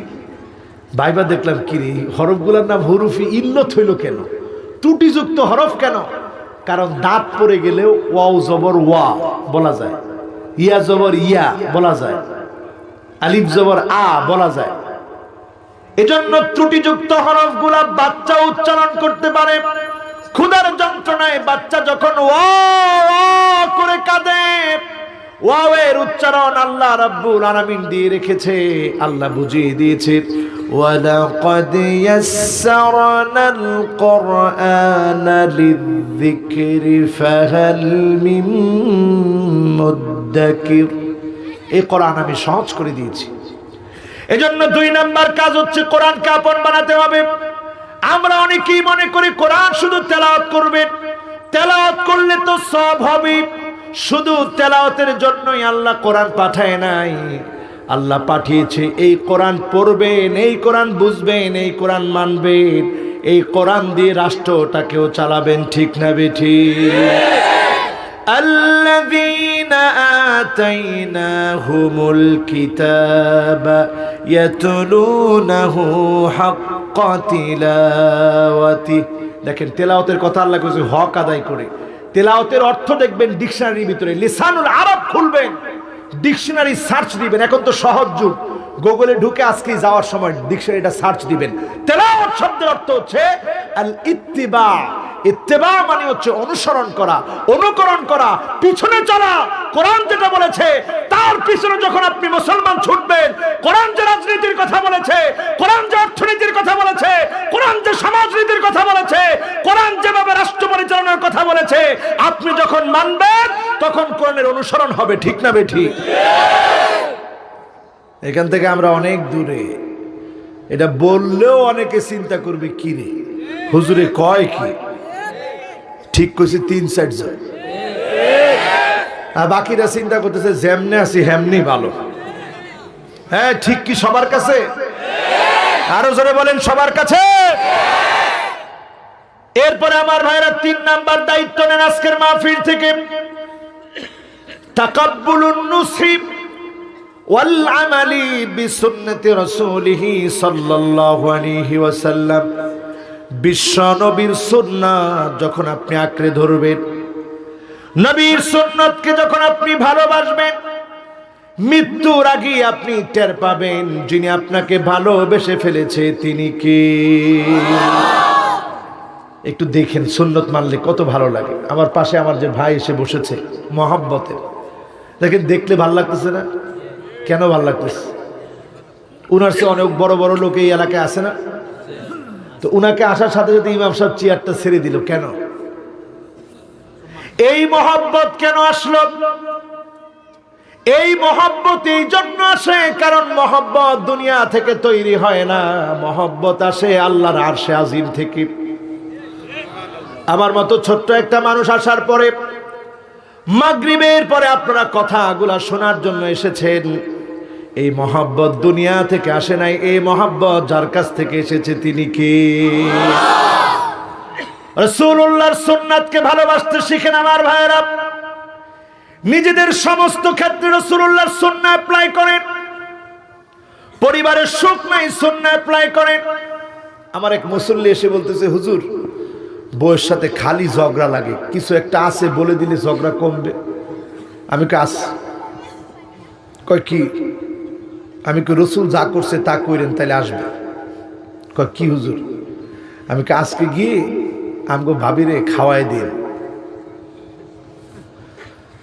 বাইবা দেখলাম, কি রে, হরফগুলোর নাম হরুফি ইল্লত হইল কেন? ত্রুটিযুক্ত হরফ কেন? কারণ দাঁত পড়ে গেলেও ওয়াও জবর ওয়া বলা যায়, ইয়া জবর ইয়া বলা যায়, আলিফ জবর আ বলা যায়। এজন্য ত্রুটিযুক্ত হরফগুলা বাচ্চা উচ্চারণ করতে পারে। ক্ষুধার যন্ত্রণায় বাচ্চা যখন ওয়া করে কাঁদে, ওয়াওয়ের উচ্চারণ আল্লাহ রাব্বুল আলামিন দিয়ে রেখেছে, আল্লাহ বুঝিয়ে দিয়েছে। ওয়ালাকাদ ইয়াসসারনাল কুরআনা লিযিকরি ফাহাল মিন মুদ্দাকির। এই কোরআন আমি সহজ করে দিয়েছি। এজন্য 2 নাম্বার কাজ হচ্ছে কোরআনকে আপন বানাতে হবে। আমরা অনেকেই মনে করি কোরআন শুধু তেলাওয়াত করবেন, তেলাওয়াত করলে তো সব হবে। শুধু তেলাওয়াতের জন্যই আল্লাহ কোরআন পাঠায় নাই, আল্লাহ পাঠিয়েছে এই কোরআন পড়বেন, এই কোরআন বুঝবেন, এই কোরআন মানবেন, এই কোরআন দিয়ে রাষ্ট্রটাকেও চালাবেন। ঠিক না বেঠিক? الذين آتيناهم الكتاب يتلونه حق تلاوته। দেখেন তেলাওয়াতের কথা আল্লাহ কইছে হক আদায় করে। তেলাওয়াতের অর্থ দেখবেন ডিকশনারির ভিতরে, লিসানুল আরব খুলবেন, ডিকশনারি সার্চ দিবেন। এখন তো সহজ যুগ, গুগলে ঢুকে আজকে যাওয়ার সময় ডিকশনারিটা সার্চ দিবেন। তেলাওয়াত শব্দের অর্থ হচ্ছে আল ইত্তিবা। ইত্তিবা মানে হচ্ছে অনুসরণ করা, অনুকরণ করা, পিছনে চলা। কোরআন যেটা বলেছে তার পিছনে যখন আপনি মুসলমান ছুটবেন, কোরআন যে রাজনীতির কথা বলেছে, কোরআন যে অর্থনীতির কথা বলেছে, কোরআন যে সমাজনীতির কথা বলেছে, কোরআন যেভাবে রাষ্ট্র পরিচালনার কথা বলেছে, আপনি যখন মানবেন তখন কোরআনের অনুসরণ হবে। ঠিক না বেঠিক? এখান থেকে আমরা অনেক দূরে। এটা বললেও অনেকে চিন্তা করবে, কি রে হুজুরে কয় কি? ঠিক কইছে, 3-4 জন। আর বাকিরা চিন্তা করতেছে যেমনে আছি হেমনি ভালো। হ্যাঁ ঠিক কি সবার কাছে? আরো জোরে বলেন, সবার কাছে। এরপরে আমার ভাইরা 3 নাম্বার দায়িত্ব নেন আজকের মাহফিল থেকে, তাকাব্বুলুন নুসহি ওয়াল আমালি বিসুন্নতি রাসূলিহি সাল্লাল্লাহু আলাইহি ওয়াসাল্লাম। বিশ্ব নবীর সুন্নাত যখন আপনি আঁকড়ে ধরবেন, নবীর সুন্নতকে যখন আপনি ভালোবাসবেন, মৃত্যুর আগে আপনি টের পাবেন যিনি আপনাকে ভালোবেসে ফেলেছে তিনি কে। একটু দেখেন সুন্নত মানলে কত ভালো লাগে। আমার পাশে আমার যে ভাই এসে বসেছে মহব্বতের, দেখেন দেখলে ভালো লাগতেছে না? কেন ভালো লাগতেছে? উনার চেয়ে অনেক বড় বড় লোক এই এলাকায় আসে না? তো উনাকে আসার সাথে সাথে ইমাম সাহেব চেয়ারটা ছেড়ে দিল কেন? এই মহব্বত কেন আসলো? এই মহব্বত এই জন্য আসে কারণ মহব্বত দুনিয়া থেকে তৈরি হয় না, মহব্বত আসে আল্লাহর আরশে আজিম থেকে। আমার মতো ছোট্ট একটা মানুষ আসার পরে, মাগরিবের পরে আপনারা কথাগুলা শোনার জন্য এসেছেন। এই মহব্বত দুনিয়া থেকে আসে নাই, এই মহব্বত যার কাছ থেকে এসেছে তিনি কে? রাসূলুল্লাহর সুন্নাতকে ভালোবাসতে শিখেন আমার ভাইয়েরা। নিজেদের সমস্ত ক্ষেত্রে রাসূলুল্লাহর সুন্নাহ অ্যাপ্লাই করেন। পরিবারের সুখ নাই, সুন্নাহ অ্যাপ্লাই করেন। আমার এক মুসল্লি এসে বলতেছে, হুজুর বউয়ের সাথে খালি ঝগড়া লাগে, কিছু একটা আছে বলে দিলে ঝগড়া কমবে। আমি কাজ কয় কি? আমি কি রসুল যা করছে তা কইরেন তাহলে আসবে। কয় কি হুজুর? আমি কি আজকে গিয়ে আমগো ভাবিরে খাওয়াই দিয়ে।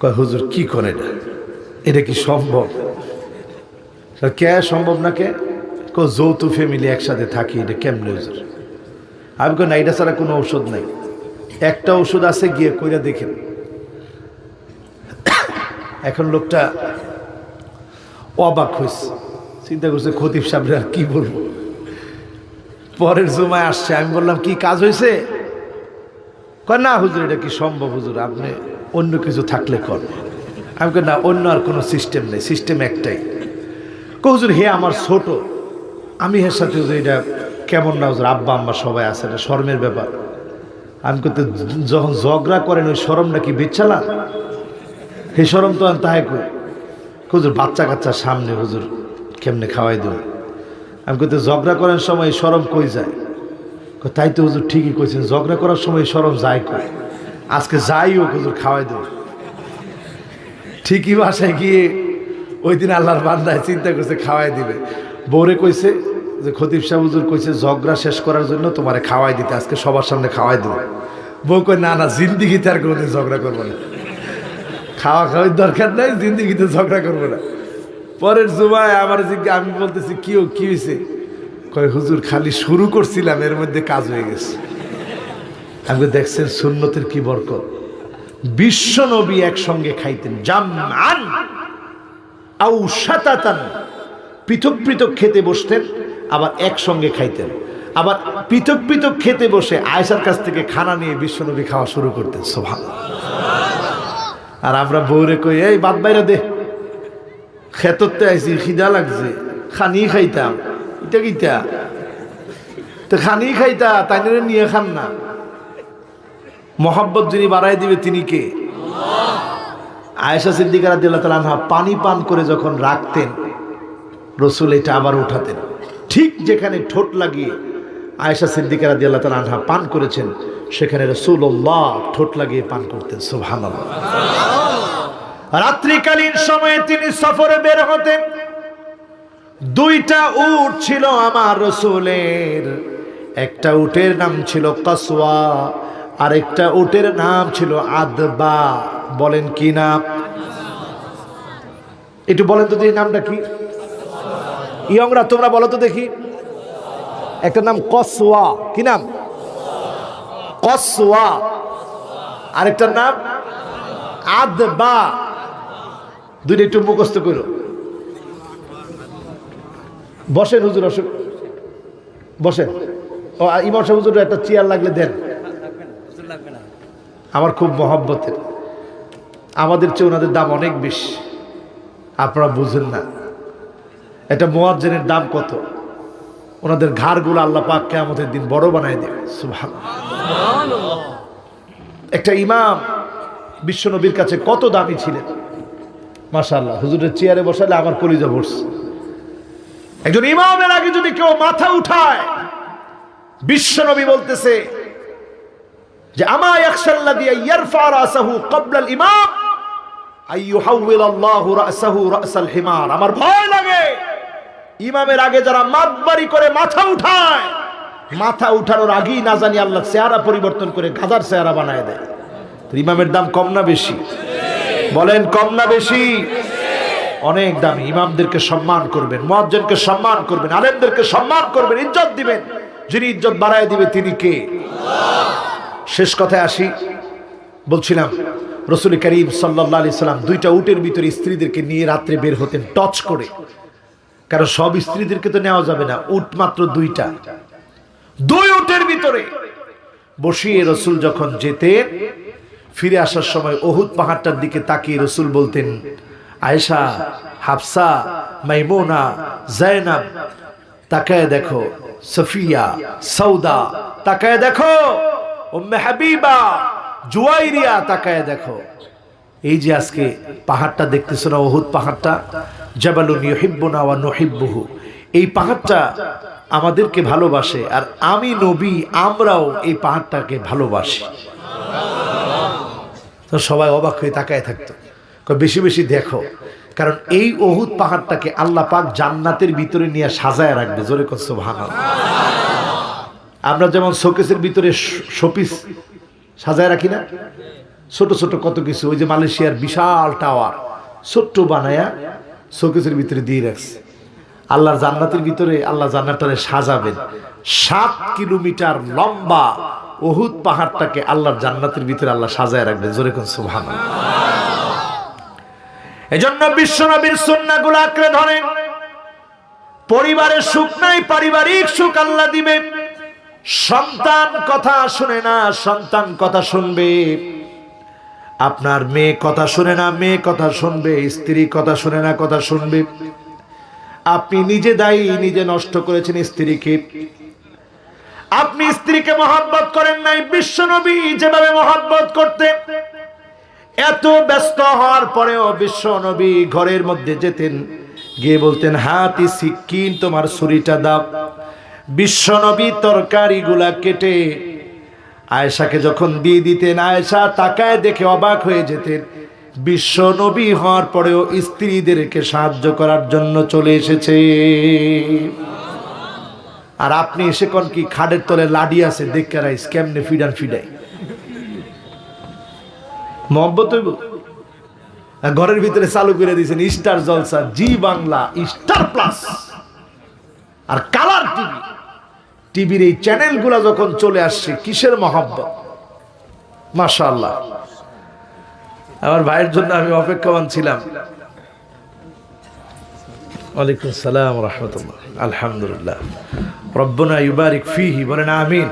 কয় হুজুর কি করে এটা? এটা কি সম্ভব? কে সম্ভব না? কে যৌথ ফ্যামিলি একসাথে থাকি, এটা কেমনে হুজুর? আমি কই না, এটা ছাড়া কোনো ঔষধ নাই। একটা ওষুধ আছে, গিয়ে কইরা দেখেন। এখন লোকটা অবাক হয়েছে, চিন্তা করছে খতিব সাহেবরা আর কি বলবো। পরের জুমায় আসছে, আমি বললাম কি কাজ হয়েছে? কয় না হুজুর, এটা কি সম্ভব হুজুর, আপনি অন্য কিছু থাকলে কর। আমি কই না, অন্য আর কোনো সিস্টেম নেই, সিস্টেম একটাই। হুজুর হে আমার ছোট, আমি এর সাথে হুজুর এটা কেমন না হুজুর, আব্বা আম্মা সবাই আছে, এটা শরমের ব্যাপার। আমি করতে যখন ঝগড়া করেন ওই শরম নাকি বিচ্ছালা, সেই শরম তো তাই কই। হুজুর বাচ্চা কাচ্চার সামনে হুজুর কেমনে খাওয়াই দেব? আমি করতে ঝগড়া করার সময় শরম কই যায়? তাই তো হুজুর ঠিকই কইছেন, ঝগড়া করার সময় শরম যায় কই। আজকে যাই হোক হুজুর খাওয়াই দেব। ঠিকই বাসায় গিয়ে ওই দিন আল্লাহর বান্দায় চিন্তা করছে খাওয়াই দিবে। বউরে কইছে যে খতিব সাহেব হুজুর কইছে ঝগড়া শেষ করার জন্য তোমারে খাওয়াই দিতে, আজকে সবার সামনে খাওয়াই দেবো। বউ কই না না, জিন্দিগিতে আর কোনোদিন ঝগড়া করবো না, খাওয়া খাওয়ার দরকার নাই, জিন্দিগিতে ঝগড়া করবো না। পরের জুমায় আমার আমি বলতেছি কি হয়েছে? কয় হুজুর খালি শুরু করছিলাম, এর মধ্যে কাজ হয়ে গেছে। আমি দেখছেন সুন্নতের কি বরকত। বিশ্ব নবী একসঙ্গে খাইতেন, জামআন আও শাতাতান, পৃথক পৃথক খেতে বসতেন, আবার একসঙ্গে খাইতেন। আবার পৃথক পৃথক খেতে বসে আয়েশার কাছ থেকে খানা নিয়ে বিশ্বনবী খাওয়া শুরু করতেন। সুবহানাল্লাহ। আর আমরা বউরে কই, এই বাদ বাইরে দে, খেততে আইছি, খিদা লাগছে, খানি খাইতাম। এটা কিটা তো খানি খাইতা, তাই নিয়ে খান না। মহাব্বত যিনি বাড়াই দিবে তিনি কে? আয়েশা সিদ্দিকা রাদিয়াল্লাহু তাআলা আনহা পানি পান করে যখন রাখতেন, রসুল এটা আবার উঠাতেন। ঠিক যেখানে ঠোঁট লাগিয়ে আয়েশা সিদ্দিকা রাদিয়াল্লাহু তাআলা আনহা পান করেছেন, সেখানে রাসূলুল্লাহ ঠোঁট লাগিয়ে পান করতেন। সুবহানাল্লাহ। রাত্রিকালীন সময়ে তিনি সফরে বের হতেন। দুইটা উট ছিল আমার রসুলের, একটা উটের নাম ছিল কাসওয়া, আর একটা উটের নাম ছিল আদবা। বলেন কি নাম? একটু বলেন তো এই নামটা কি? ইয়ংরা তোমরা বলো তো দেখি। একটা নাম কসওয়া, কি নাম? কসওয়া। আরেকটার নাম আদবা। দুইটা একটু মুখস্থ করো। বসেন হুজুর, বসেন। ও ইমাম সাহেব হুজুর একটা চেয়ার লাগলে দেন, আমার খুব মহব্বতের। আমাদের চেয়ে ওনাদের দাম অনেক বেশি, আপনারা বুঝেন না। এটা মুয়াজ্জিনের দাম কত, ওনাদের ঘাড়গুলো আল্লাহ পাক কিয়ামতের দিন বড় বানায় দেবে। সুবহানাল্লাহ। একটা ইমাম বিশ্বনবীর কাছে কত দামি ছিলেন, মাশাআল্লাহ। হুজুরের চেয়ারে বসালে আমার কলিজা ভরছে। একজন ইমামের আগে যদি কেউ মাথা উঠায়, বিশ্বনবী বলতেছে যে আমা ইয়াখশাল্লাযী ইয়ারফা রাসাহু ক্বাবলা আল ইমাম আইয়ুহাউযিল আল্লাহু রাসাহু রাসাল হিমার। আমার ভয় লাগে ইমামের আগে যারা মাতবাড়ি করে মাথা উঠায়, মাথা উঠানোর আগেই না জানি আল্লাহ চেহারা পরিবর্তন করে গাধার চেহারা বানায় দেয়। তো ইমামের দাম কম না বেশি? বলেন কম না বেশি? অনেক দামি। ইমামদেরকে সম্মান করবেন, মুয়াজ্জিনকে সম্মান করবেন, আলেমদেরকে সম্মান করবেন, ইজ্জত দিবেন। যিনি ইজ্জত বাড়ায় দিবে তিনি কে? শেষ কথায় আসি। বলছিলাম রাসূল করিম সাল্লাল্লাহু আলাইহি সাল্লাম দুইটা উটের ভিতরে স্ত্রীদেরকে নিয়ে রাত্রে বের হতেন টচ করে, কারণ সব স্ত্রীদেরকে তো নেওয়া যাবে না, উট মাত্র দুইটা। দুই উটের ভিতরে বসিয়ে রাসূল যখন যেতেন, ফিরে আসার সময় উহুদ পাহাড়টার দিকে তাকিয়ে রাসূল বলতেন, আয়েশা, হাফসা, মাইমুনা, জায়নাব, তাকায় দেখো, সফিয়া, সৌদা, তাকায় দেখো, উম্মে হাবিবা, জুয়াইরিয়া, তাকায় দেখো। এই যে আজকে পাহাড়টা দেখতেছো না, উহুদ পাহাড়টা, জাবালুন ইউহিব্বুনা ওয়া নুহিব্বুহু, এই পাহাড়টা আমাদেরকে ভালোবাসে, আর আমি নবী আমরাও এই পাহাড়টাকে ভালোবাসি। তো সবাই অবাক হয়ে তাকায় থাকতো। বেশি বেশি দেখো, কারণ এই উহুদ পাহাড়টাকে আল্লাহ পাক জান্নাতের ভিতরে নিয়ে সাজায় রাখবে। জোরে কর সুবহানাল্লাহ। আমরা যেমন শোকেসের ভিতরে শোপিস সাজায় রাখি না, ছোট ছোট কত কিছু, ওই যে মালয়েশিয়ার বিশাল টাওয়ার ছোট্ট বানায়া শোকেসের ভিতরে দিয়ে রাখছে। আল্লাহর জান্নাতের ভিতরে আল্লাহ জান্নাতটারে সাজাবেন। 7 কিলোমিটার লম্বা উহুদ পাহাড়টাকে আল্লাহর জান্নাতের ভিতরে আল্লাহ সাজায় রাখবেন। জোরে কোন সুবহানাল্লাহ। এজন্য বিশ্বনবীর সুন্নাহগুলো আঁকড়ে ধরেন। পরিবারের সুখ নাই, পারিবারিক সুখ আল্লাহ দিবে। সন্তান কথা শুনে না, সন্তান কথা শুনবে। আপনার মেয়ে কথা শুনে না, মেয়ে কথা শুনবে। স্ত্রী কথা শুনে না, কথা শুনবে। আপনি নিজে দায়ী, নিজে নষ্ট করেছেন স্ত্রীকে। আপনি স্ত্রীকে মহব্বত করেন নাই। বিশ্বনবী যেভাবে মহব্বত করতেন, এত ব্যস্ত হওয়ার পরেও বিশ্বনবী ঘরের মধ্যে যেতেন, গিয়ে বলতেন হাতি সিকিন, তোমার ছুরিটা দাও। বিশ্বনবী তরকারিগুলা কেটে আয়েশাকে যখন দিয়ে দিতেন, আয়েশা তাকায় দেখে অবাক হয়ে যেতেন। বিশ্বনবী হওয়ার পরেও স্ত্রীদেরকে সাহায্য করার জন্য চলে এসেছে। আর আপনি এসে কোন কি খাটের তলে লাডি আছে দেখে রাইস কেমনে ফিডান ফিডাই মহব্বত হইব। ঘরের ভিতরে চালু করে দিয়েছেন স্টার জলসা, জি বাংলা, স্টার প্লাস আর কালার টিভি। টিভির এই চ্যানেলগুলা যখন চলে আসছে, কিসের মহব্বত! মাশাআল্লাহ। আমার ভাইয়ের জন্য আমি অপেক্ষামান ছিলাম। ওয়ালাইকুম সালাম ওয়া রাহমাতুল্লাহ। আলহামদুলিল্লাহ, রব্বনা ইউবারিক ফিহি, বলেন আমিন।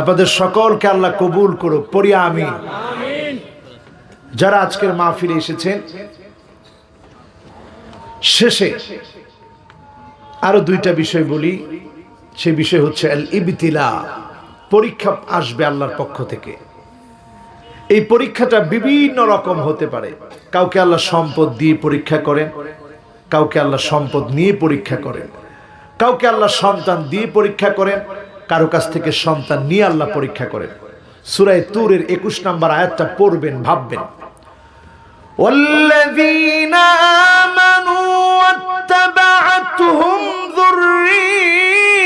আপনাদের সকলকে আল্লাহ কবুল করুক, পড়ি আমিন। যারা আজকের মাহফিলে এসেছেন, শেষে আরো 2টা বিষয় বলি। সেই বিষয় হচ্ছে আল ইবতিলা, পরীক্ষা আসবে আল্লাহর পক্ষ থেকে। এই পরীক্ষাটা বিভিন্ন রকম হতে পারে। কাউকে আল্লাহ সম্পদ দিয়ে পরীক্ষা করেন, কাউকে আল্লাহ সম্পদ নিয়ে পরীক্ষা করেন, কাউকে আল্লাহ সন্তান দিয়ে পরীক্ষা করেন, কারো কাছ থেকে সন্তান নিয়ে আল্লাহ পরীক্ষা করেন। সূরা তুরের 21 নম্বর আয়াতটা পড়বেন, ভাববেন। والذين آمنوا واتبعتهم ذريتهم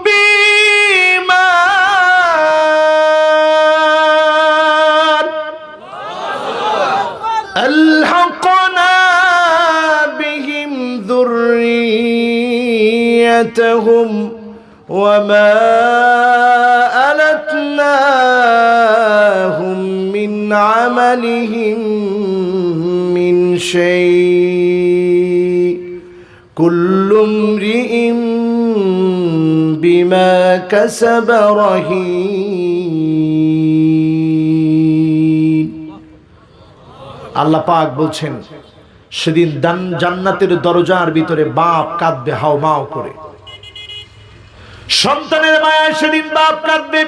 بإيمان ألحقنا بهم ذريتهم وما ألتناهم من عملهم من شيء كل امرئ بما كسب رهين। আল্লাহ পাক বলছেন, সেদিন জান্নাতের দরজার ভিতরে বাপ কাঁদবে হাউমাউ করে। সন্তানের মায়ায় সেদিন বাপ কাঁদবে,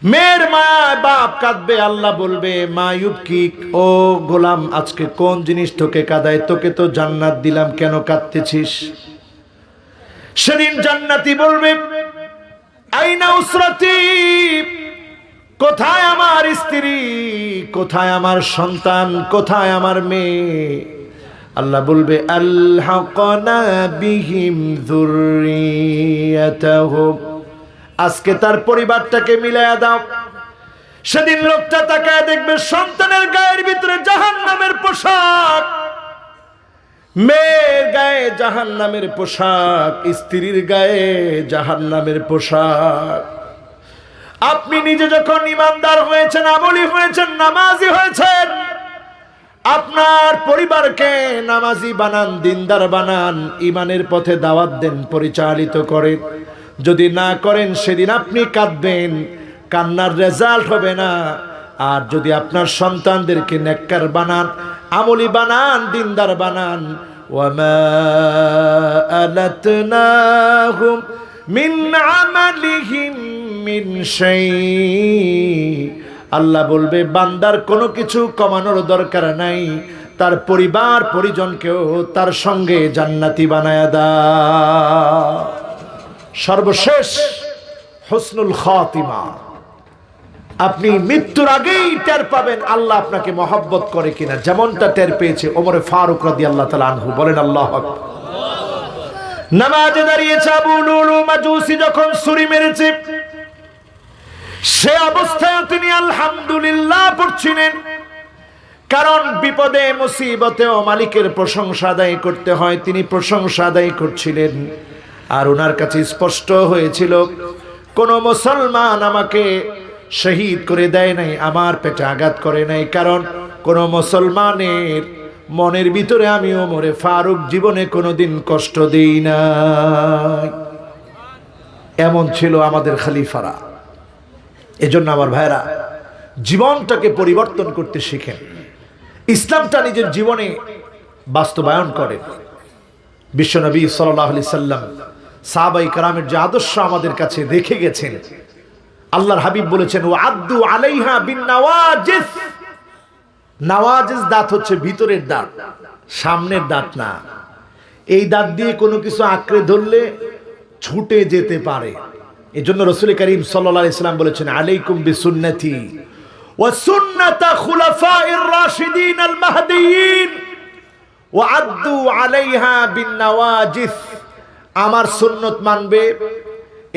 মেয়ের মায়ায় বাপ কাঁদবে। আল্লাহ বলবে, মা ইউবকি, ও গোলাম, আজকে কোন জিনিস তোকে কাঁদায়? তোকে তো জান্নাত দিলাম, কেন কাঁদতেছিস? সেদিন জান্নাতি বলবে, আইনা উসরাতি, কোথায় আমার স্ত্রী, কোথায় আমার সন্তান, কোথায় আমার মেয়ে? আল্লাহ বলবে, আলহাকনা বিহিম যুররিয়াতাহুম, আজকে তার পরিবারটাকে মিলায়া দাও। সেদিন লোকটা তাকায় দেখবে সন্তানের গায়ের ভিতরে জাহান্নামের পোশাক, মেয়ের গায়ে জাহান্নামের পোশাক, স্ত্রীর গায়ে জাহান্নামের পোশাক। আপনি নিজে যখন ইমানদার হয়েছেন, আমলী হয়েছেন, নামাজি হয়েছেন, আপনার পরিবারকে নামাজি বানান, দিনদার বানান, ইমানের পথে দাওয়াত দেন, পরিচালিত করেন। যদি না করেন, সেদিন আপনি কাঁদবেন, কান্নার রেজাল্ট হবে না। আর যদি আপনার সন্তানদেরকে নেককার বানান, আমলি বানান, দিনদার বানান, ওয়ামা আলাতনাহুম মিন আমালিহিম মিন শাই, আল্লাহ বলবে, বান্দার কোনো কিছু কমানোর দরকার নাই, তার পরিবার পরিজনকেও তার সঙ্গে জান্নাতি বানায়া দাও। সর্বশেষ হুসনুল খাতিমা, আপনি মৃত্যুর আগেই টের পাবেন আল্লাহ আপনাকে মহব্বত করে কিনা, যেমনটা টের পেয়েছে ওমরে ফারুক রাদিয়াল্লাহু তাআলা আনহু। বলেন আল্লাহু আকবার। নামাজে দাঁড়িয়েছে আবু লুলু মাজুসি যখন ছুরি মেরেছে, সে অবস্থায় তিনি আলহামদুলিল্লাহ পড়ছিলেন। কারণ বিপদে মুসিবতেও মালিকের প্রশংসা আদায় করতে হয়। তিনি প্রশংসা আদায় করছিলেন, আর ওনার কাছে স্পষ্ট হয়েছিল কোন মুসলমান আমাকে শহীদ করে দেয় নাই, আমার পেটে আঘাত করে নাই, কারণ কোন মুসলমানের মনের ভিতরে আমি ওমরে ফারুক জীবনে কোনোদিন কষ্ট দেই নাই। এমন ছিল আমাদের খলিফারা। এজন্য আমার ভাইরা, জীবনটাকে পরিবর্তন করতে শিখেন, ইসলামটা নিজের জীবনে বাস্তবায়ন করেন। বিশ্বনবী সাল্লাল্লাহু আলাইহি সাল্লাম সাহাবায়ে কেরামের যে আদর্শ আমাদের কাছে রেখে গেছেন, আল্লাহর হাবিব বলেছেন ওয়া আদ্দু আলাইহা বিন নওয়াজিস। নওয়াজিস দাঁত হচ্ছে ভিতরের দাঁত, সামনের দাঁত না। এই দাঁত দিয়ে কোনো কিছু আঁকড়ে ধরলে ছুটে যেতে পারে। এজন্য রাসূল করিম সাল্লাল্লাহু আলাইহি সাল্লাম বলেছেন আলাইকুম বিসুন্নতি ওয়া সুন্নাতা খুলাফাইর রাশিদিন আল মাহদিয়িন ওয়া আদ্দু আলাইহা বিন নওয়াজিস। আমার সুন্নত মানবে,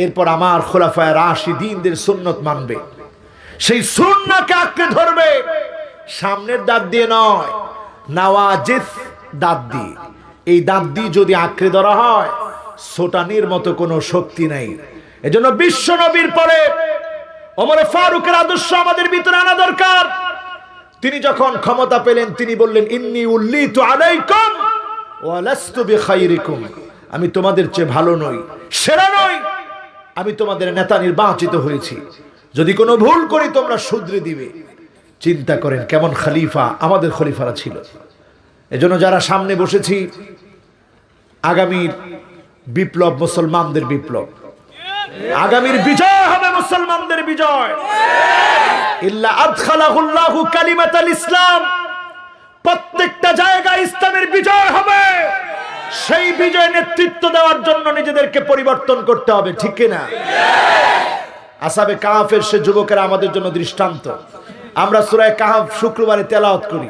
এরপর আমার খুলাফায়ে রাশিদিনদের সুন্নত মানবে। সেই সুন্নাহকে আঁকড়ে ধরবে, সামনের দাঁত দিয়ে নয়, নওয়াজিস দাঁত দিয়ে। এই দাঁত দিয়ে যদি আঁকড়ে ধরা হয়, ছোটানির মতো কোনো শক্তি নাই। এজন্য বিশ্ব নবীর পরে ওমরে ফারুকের আদর্শ আমাদের ভিতরে আনা দরকার। তিনি যখন ক্ষমতা পেলেন, তিনি বললেন ইন্নী উল্লিতু আলাইকুম ওয়া লাস্তু বিখাইরিকুম। আমি তোমাদের চেয়ে ভালো নই, সেরা নই, আমি তোমাদের নেতা নির্বাচিত হয়েছি, যদি কোনো ভুল করি তোমরা শুধরে দিবে। চিন্তা করেন কেমন খলিফা আমাদের খলিফারা ছিল। এজন্য যারা সামনে বসেছি, আগামীর বিপ্লব মুসলমানদের বিপ্লব, আগামীর বিজয় হবে মুসলমানদের বিজয়। ইল্লা আদখালাহুল্লাহু কালিমাতাল ইসলাম। প্রত্যেকটা জায়গায় ইসলামের বিজয় হবে। সেই বিজয় নেতৃত্ব দেওয়ার জন্য নিজেদেরকে পরিবর্তন করতে হবে, ঠিক কিনা? আসহাবে কাহফের সে যুবকেরা আমাদের জন্য দৃষ্টান্ত। আমরা সূরা কাহফ শুক্রবারে তেলাওয়াত করি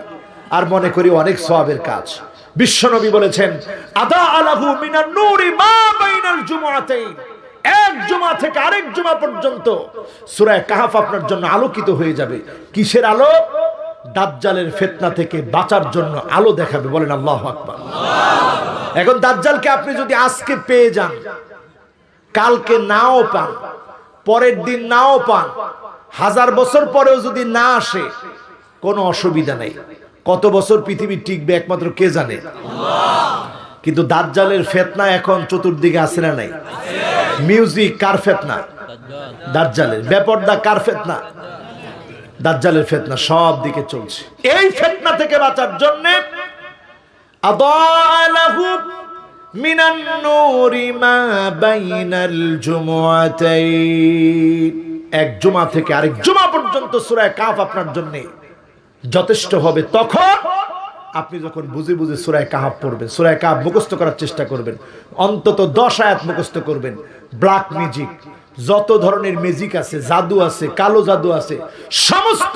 আর মনে করি অনেক সওয়াবের কাজ। বিশ্বনবী বলেছেন আদা আলাহু মিনান নূরি মা বাইনাল জুমআতাইন। এক জুমা থেকে আরেক জুমা পর্যন্ত সূরা কাহফ আপনার জন্য আলোকিত হয়ে যাবে। কিসের আলো? দাজ্জালের ফিতনা থেকে বাঁচার জন্য আলো দেখাবে। বলেন আল্লাহু আকবার। এখন দাজ্জালকে আপনি যদি আজকে পেয়ে যান, কালকে নাও পান, পরের দিন নাও পান, 1000 বছর পরেও যদি না আসে, কোনো অসুবিধা নেই। কত বছর পৃথিবী টিকবে একমাত্র কে জানে? কিন্তু দাজ্জালের ফিতনা এখন চতুর্দিকে আছে না নাই? মিউজিক কার ফিতনা? দাজ্জালের। বেপরদা কার ফিতনা? দাজ্জালের ফিতনা সব দিকে চলছে। এই ফিতনা থেকে বাঁচার জন্য আদালাহু মিনান নূরি মা বাইনাল জুমআতাইন। এক জুমা থেকে আরেক জুমা পর্যন্ত সূরা কাহফ আপনার জন্য যথেষ্ট হবে। তখন আপনি যখন বুঝে বুঝে সূরা কাহফ পড়বেন, সূরা কাহফ মুখস্থ করার চেষ্টা করবেন, অন্তত 10 আয়াত মুখস্থ করবেন। ব্ল্যাক ম্যাজিক, যত ধরনের ম্যাজিক আছে, জাদু আছে, কালো জাদু আছে, সমস্ত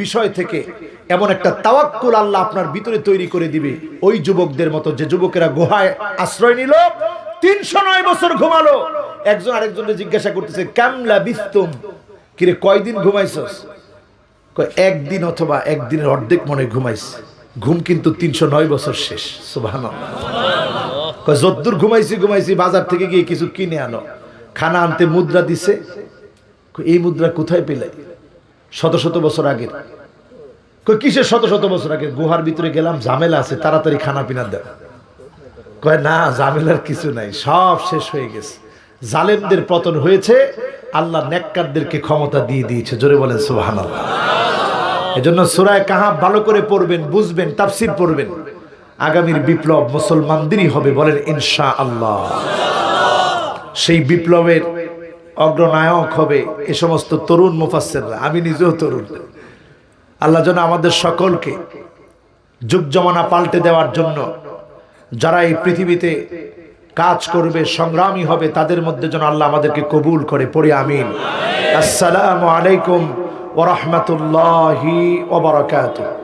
বিষয় থেকে এমন একটা তাওয়াক্কুল আল্লাহ আপনার ভিতরে তৈরি করে দিবে। ওই যুবকদের মতো যে যুবকেরা গুহায় আশ্রয় নিল, 309 বছর ঘুমালো। একজন আরেকজনকে জিজ্ঞাসা করতেছে কামলা বিস্তুম, কিরে কয়দিন ঘুমাইছস? কয় একদিন অথবা একদিনের অর্ধেক মনে ঘুমাইছে। ঘুম কিন্তু 309 বছর শেষ। সুবহানাল্লাহ। কয় যদ্দূর ঘুমাইছি, বাজার থেকে গিয়ে কিছু কিনে আনো। খানা আনতে মুদ্রা দিছে। এই মুদ্রা কোথায় পেলে? শত শত বছর আগে। কয় কিসের শত শত বছর আগে? গুহার ভিতরে গেলাম, ঝামেলা আছে, তাড়াতাড়ি খানা পিনা দেয়। কয় না, ঝামেলার কিছু নাই, সব শেষ হয়ে গেছে। জালেমদের পতন হয়েছে, আল্লাহ নেককারদেরকে ক্ষমতা দিয়ে দিয়েছে। জোরে বলেন সুবহানাল্লাহ। এজন্য সূরা কাহফ ভালো করে পড়বেন, বুঝবেন, তাফসীর পড়বেন। আগামীর বিপ্লব মুসলমানদেরই হবে, বলেন ইনশাআল্লাহ। সেই বিপ্লবের অগ্রনায়ক হবে এ সমস্ত তরুণ মুফাসসিররা। আমি নিজেও তরুণ। আল্লাহ যেন আমাদের সকলকে যুগ জমানা পাল্টে দেওয়ার জন্য যারা এই পৃথিবীতে কাজ করবে, সংগ্রামী হবে, তাদের মধ্যে যেন আল্লাহ আমাদেরকে কবুল করে। পড়ি আমিন। আসসালামু আলাইকুম ওয়া রাহমাতুল্লাহি ওয়া বারাকাতুহু।